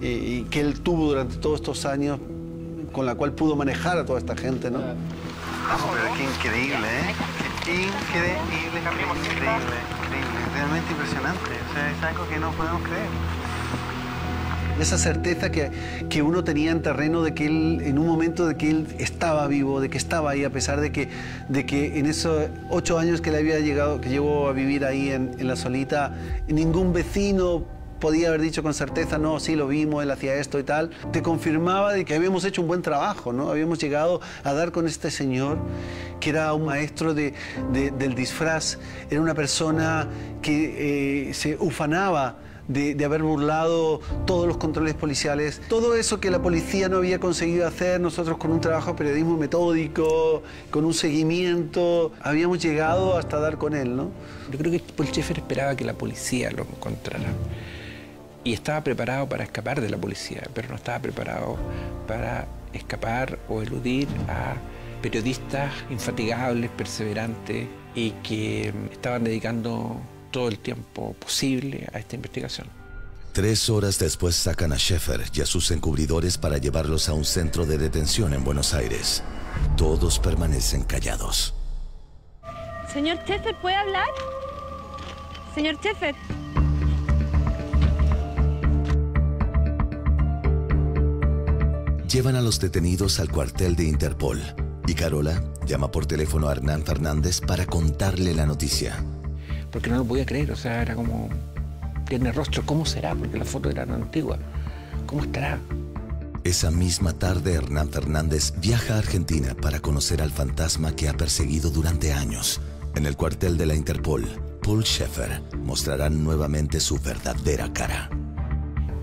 Speaker 4: y que él tuvo durante todos estos años, con la cual pudo manejar a toda esta gente, ¿no?
Speaker 18: Pero qué increíble, ¿eh? Qué increíble, realmente impresionante. O sea, es algo que no podemos creer.
Speaker 4: Esa certeza que uno tenía en terreno de que él, en un momento de que él estaba vivo, de que estaba ahí, a pesar de que en esos 8 años que le había llegado, que llegó a vivir ahí en La Solita, ningún vecino podía haber dicho con certeza, no, sí, lo vimos, él hacía esto y tal. Te confirmaba de que habíamos hecho un buen trabajo, ¿no? Habíamos llegado a dar con este señor, que era un maestro del disfraz, era una persona que se ufanaba de haber burlado todos los controles policiales. Todo eso que la policía no había conseguido hacer, nosotros con un trabajo de periodismo metódico, con un seguimiento, habíamos llegado hasta dar con él, ¿no?
Speaker 6: Yo creo que Paul Schaeffer esperaba que la policía lo encontrara. Y estaba preparado para escapar de la policía, pero no estaba preparado para escapar o eludir a periodistas infatigables, perseverantes y que estaban dedicando todo el tiempo posible a esta investigación.
Speaker 5: 3 horas después sacan a Schaeffer y a sus encubridores para llevarlos a un centro de detención en Buenos Aires. Todos permanecen callados.
Speaker 17: Señor Schaeffer, ¿puede hablar? Señor Schaeffer.
Speaker 5: Llevan a los detenidos al cuartel de Interpol Y Carola llama por teléfono a Hernán Fernández para contarle la noticia.
Speaker 6: Porque no lo podía creer, o sea, era como... Tiene rostro, ¿cómo será? Porque las fotos eran antiguas. ¿Cómo estará?
Speaker 5: Esa misma tarde, Hernán Fernández viaja a Argentina para conocer al fantasma que ha perseguido durante años. En el cuartel de la Interpol, Paul Schaeffer mostrará nuevamente su verdadera cara.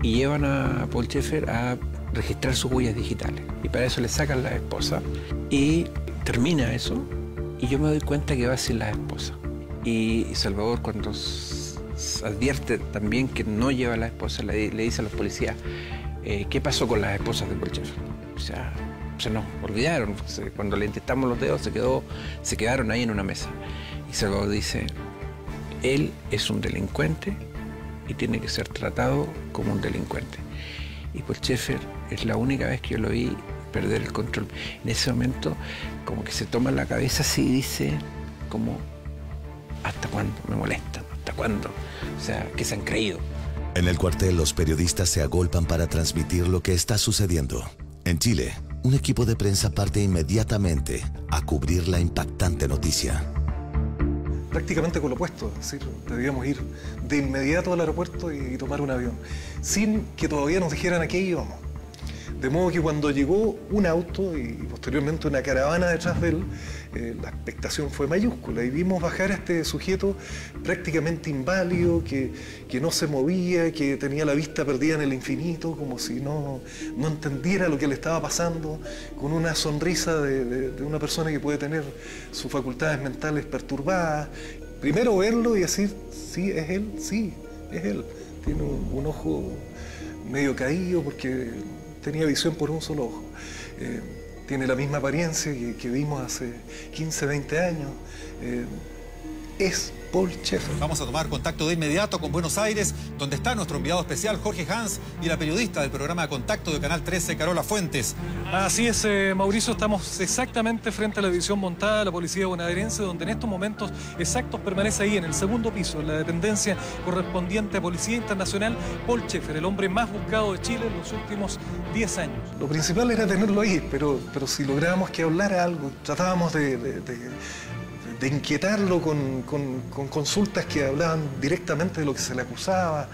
Speaker 6: Y llevan a Paul Schaeffer a registrar sus huellas digitales. Y para eso le sacan la esposa. Y termina eso, y yo me doy cuenta que va sin la esposa. Y Salvador, cuando advierte también que no lleva a la esposa, le dice a los policías, ¿qué pasó con las esposas de Paul Schaeffer? O sea, se nos olvidaron. Cuando le intentamos los dedos, se quedaron ahí en una mesa. Y Salvador dice, él es un delincuente y tiene que ser tratado como un delincuente. Y Paul Schaeffer es la única vez que yo lo vi perder el control. En ese momento, como que se toma la cabeza así y dice, como, ¿hasta cuándo me molestan? ¿Hasta cuándo? O sea, ¿qué se han creído?
Speaker 5: En el cuartel, los periodistas se agolpan para transmitir lo que está sucediendo. En Chile, un equipo de prensa parte inmediatamente a cubrir la impactante noticia.
Speaker 7: Prácticamente con lo opuesto, es decir, debíamos ir de inmediato al aeropuerto y tomar un avión, sin que todavía nos dijeran a qué íbamos. De modo que cuando llegó un auto y posteriormente una caravana detrás de él, la expectación fue mayúscula y vimos bajar a este sujeto prácticamente inválido, que no se movía, que tenía la vista perdida en el infinito, como si no entendiera lo que le estaba pasando, con una sonrisa de una persona que puede tener sus facultades mentales perturbadas. Primero verlo y decir, sí, es él, sí, es él. Tiene un ojo medio caído porque tenía visión por un solo ojo. Tiene la misma apariencia que vimos hace 15, 20 años. Es Paul Schaeffer.
Speaker 19: Vamos a tomar contacto de inmediato con Buenos Aires, donde está nuestro enviado especial Jorge Hans y la periodista del programa de Contacto de Canal 13, Carola Fuentes.
Speaker 7: Así es, Mauricio, estamos exactamente frente a la división montada de la Policía Bonaerense, donde en estos momentos exactos permanece ahí en el segundo piso, en la dependencia correspondiente a Policía Internacional, Paul Schaeffer, el hombre más buscado de Chile en los últimos 10 años. Lo principal era tenerlo ahí, pero si lográbamos que hablara algo, tratábamos de inquietarlo con consultas que hablaban directamente de lo que se le acusaba,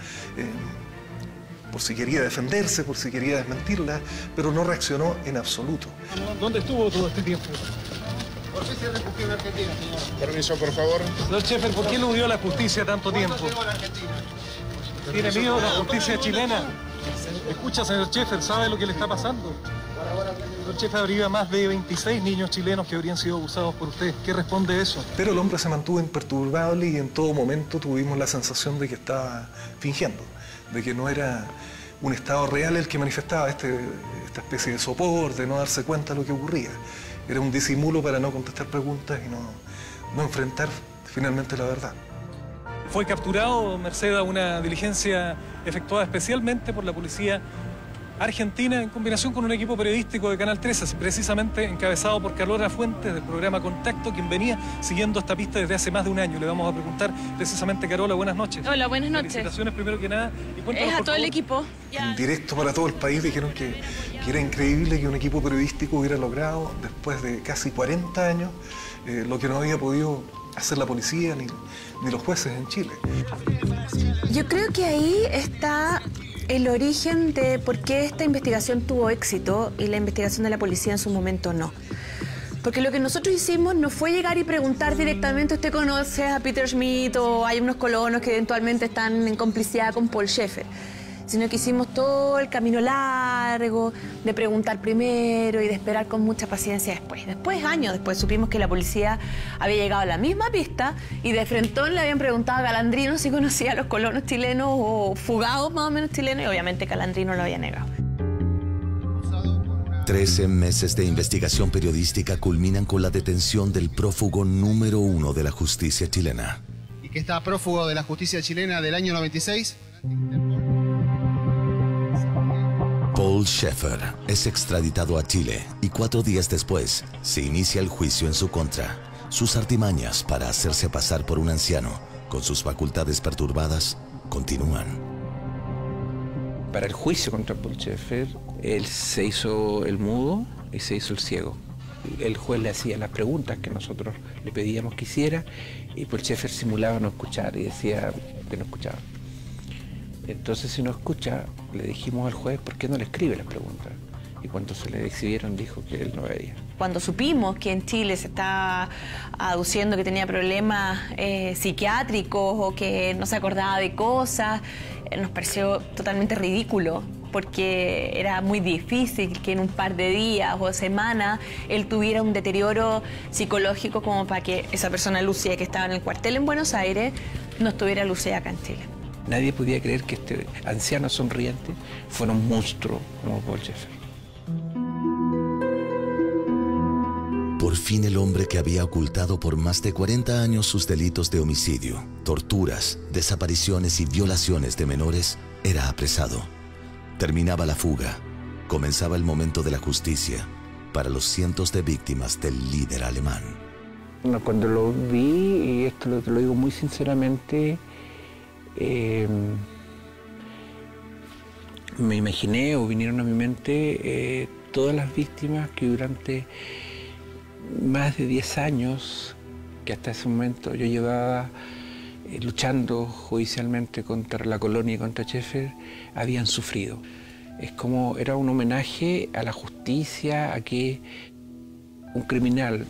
Speaker 7: por si quería defenderse, por si quería desmentirla, pero no reaccionó en absoluto. ¿Dónde estuvo todo este tiempo?
Speaker 20: ¿Por qué se refugió en Argentina, señor? Permiso, por favor.
Speaker 7: Señor Schaeffer, ¿por qué eludió la justicia tanto tiempo?
Speaker 20: ¿Cuánto llevo en Argentina?
Speaker 7: ¿Tiene miedo de la justicia chilena? Escucha, señor Schaeffer, ¿sabe lo que le está pasando? Señor Schaeffer, habría más de 26 niños chilenos que habrían sido abusados por usted. ¿Qué responde eso? Pero el hombre se mantuvo imperturbable y en todo momento tuvimos la sensación de que estaba fingiendo, de que no era un estado real el que manifestaba esta especie de sopor, de no darse cuenta de lo que ocurría. Era un disimulo para no contestar preguntas y no enfrentar finalmente la verdad. Fue capturado merced a una diligencia efectuada especialmente por la policía argentina en combinación con un equipo periodístico de Canal 13, precisamente encabezado por Carola Fuentes del programa Contacto, quien venía siguiendo esta pista desde hace más de un año. Le vamos a preguntar precisamente, Carola, buenas noches.
Speaker 17: Hola, buenas noches.
Speaker 7: Felicitaciones primero que nada. Y cuéntanos,
Speaker 17: es a
Speaker 7: por
Speaker 17: todo
Speaker 7: favor,
Speaker 17: el equipo.
Speaker 7: En directo para todo el país dijeron que era increíble que un equipo periodístico hubiera logrado, después de casi 40 años, lo que no había podido hacer la policía ni los jueces en Chile.
Speaker 3: Yo creo que ahí está el origen de por qué esta investigación tuvo éxito y la investigación de la policía en su momento no. Porque lo que nosotros hicimos no fue llegar y preguntar directamente, ¿usted conoce a Peter Schmidt o hay unos colonos que eventualmente están en complicidad con Paul Schaeffer? Sino que hicimos todo el camino largo de preguntar primero y de esperar con mucha paciencia después. Después, años después, supimos que la policía había llegado a la misma pista y de frentón le habían preguntado a Calandrino si conocía a los colonos chilenos o fugados más o menos chilenos, y obviamente Calandrino lo había negado.
Speaker 5: 13 meses de investigación periodística culminan con la detención del prófugo número 1 de la justicia chilena.
Speaker 20: ¿Y que está prófugo de la justicia chilena del año 96?
Speaker 5: Paul Schaeffer es extraditado a Chile y 4 días después se inicia el juicio en su contra. Sus artimañas para hacerse pasar por un anciano con sus facultades perturbadas continúan.
Speaker 6: Para el juicio contra Paul Schaeffer, él se hizo el mudo y se hizo el ciego. el juez le hacía las preguntas que nosotros le pedíamos que hiciera y pues Schaeffer simulaba no escuchar y decía que no escuchaba. Entonces, si no escucha, le dijimos al juez, ¿por qué no le escribe las preguntas? Y cuando se le exhibieron dijo que él no veía.
Speaker 3: Cuando supimos que en Chile se estaba aduciendo que tenía problemas psiquiátricos o que no se acordaba de cosas, nos pareció totalmente ridículo, porque era muy difícil que en un par de días o semanas él tuviera un deterioro psicológico como para que esa persona lúcida que estaba en el cuartel en Buenos Aires no estuviera lúcida acá en Chile.
Speaker 6: Nadie podía creer que este anciano sonriente fuera un monstruo como Paul Schaeffer.
Speaker 5: Por fin el hombre que había ocultado por más de 40 años sus delitos de homicidio, torturas, desapariciones y violaciones de menores era apresado. Terminaba la fuga. Comenzaba el momento de la justicia para los cientos de víctimas del líder alemán.
Speaker 6: Cuando lo vi, y esto te lo digo muy sinceramente, me imaginé o vinieron a mi mente todas las víctimas que durante más de 10 años, que hasta ese momento yo llevaba luchando judicialmente contra la colonia y contra Schaeffer, habían sufrido. Es como, era un homenaje a la justicia, a que un criminal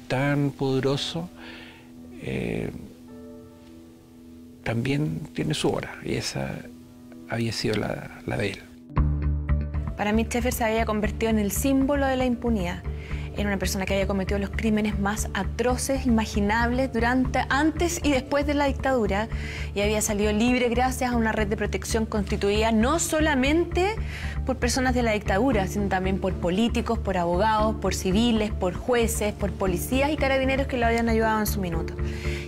Speaker 6: tan poderoso también tiene su hora, y esa había sido la de él.
Speaker 3: Para mí Schaeffer se había convertido en el símbolo de la impunidad. Era una persona que había cometido los crímenes más atroces imaginables antes y después de la dictadura, y había salido libre gracias a una red de protección constituida no solamente por personas de la dictadura, sino también por políticos, por abogados, por civiles, por jueces, por policías y carabineros que lo habían ayudado en su minuto.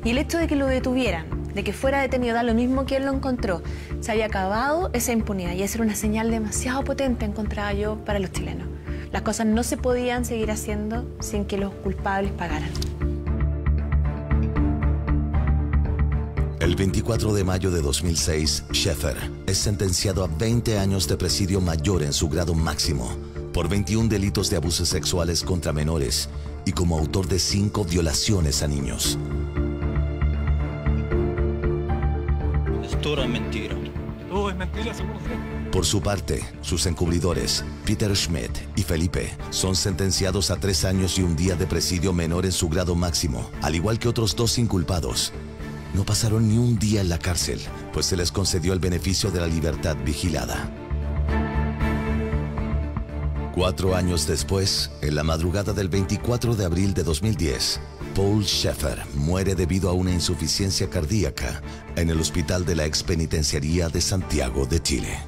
Speaker 3: Y el hecho de que lo detuvieran, de que fuera detenido, da lo mismo que él lo encontró, se había acabado esa impunidad, y esa era una señal demasiado potente, encontraba yo, para los chilenos. Las cosas no se podían seguir haciendo sin que los culpables pagaran.
Speaker 5: El 24 de mayo de 2006, Schaeffer es sentenciado a 20 años de presidio mayor en su grado máximo por 21 delitos de abusos sexuales contra menores y como autor de 5 violaciones a niños.
Speaker 21: Es toda mentira.
Speaker 19: Todo es mentira, seguro.
Speaker 5: Por su parte, sus encubridores, Peter Schmidt y Felipe, son sentenciados a 3 años y 1 día de presidio menor en su grado máximo, al igual que otros 2 inculpados. No pasaron ni un día en la cárcel, pues se les concedió el beneficio de la libertad vigilada. 4 años después, en la madrugada del 24 de abril de 2010, Paul Schaeffer muere debido a una insuficiencia cardíaca en el hospital de la expenitenciaría de Santiago de Chile.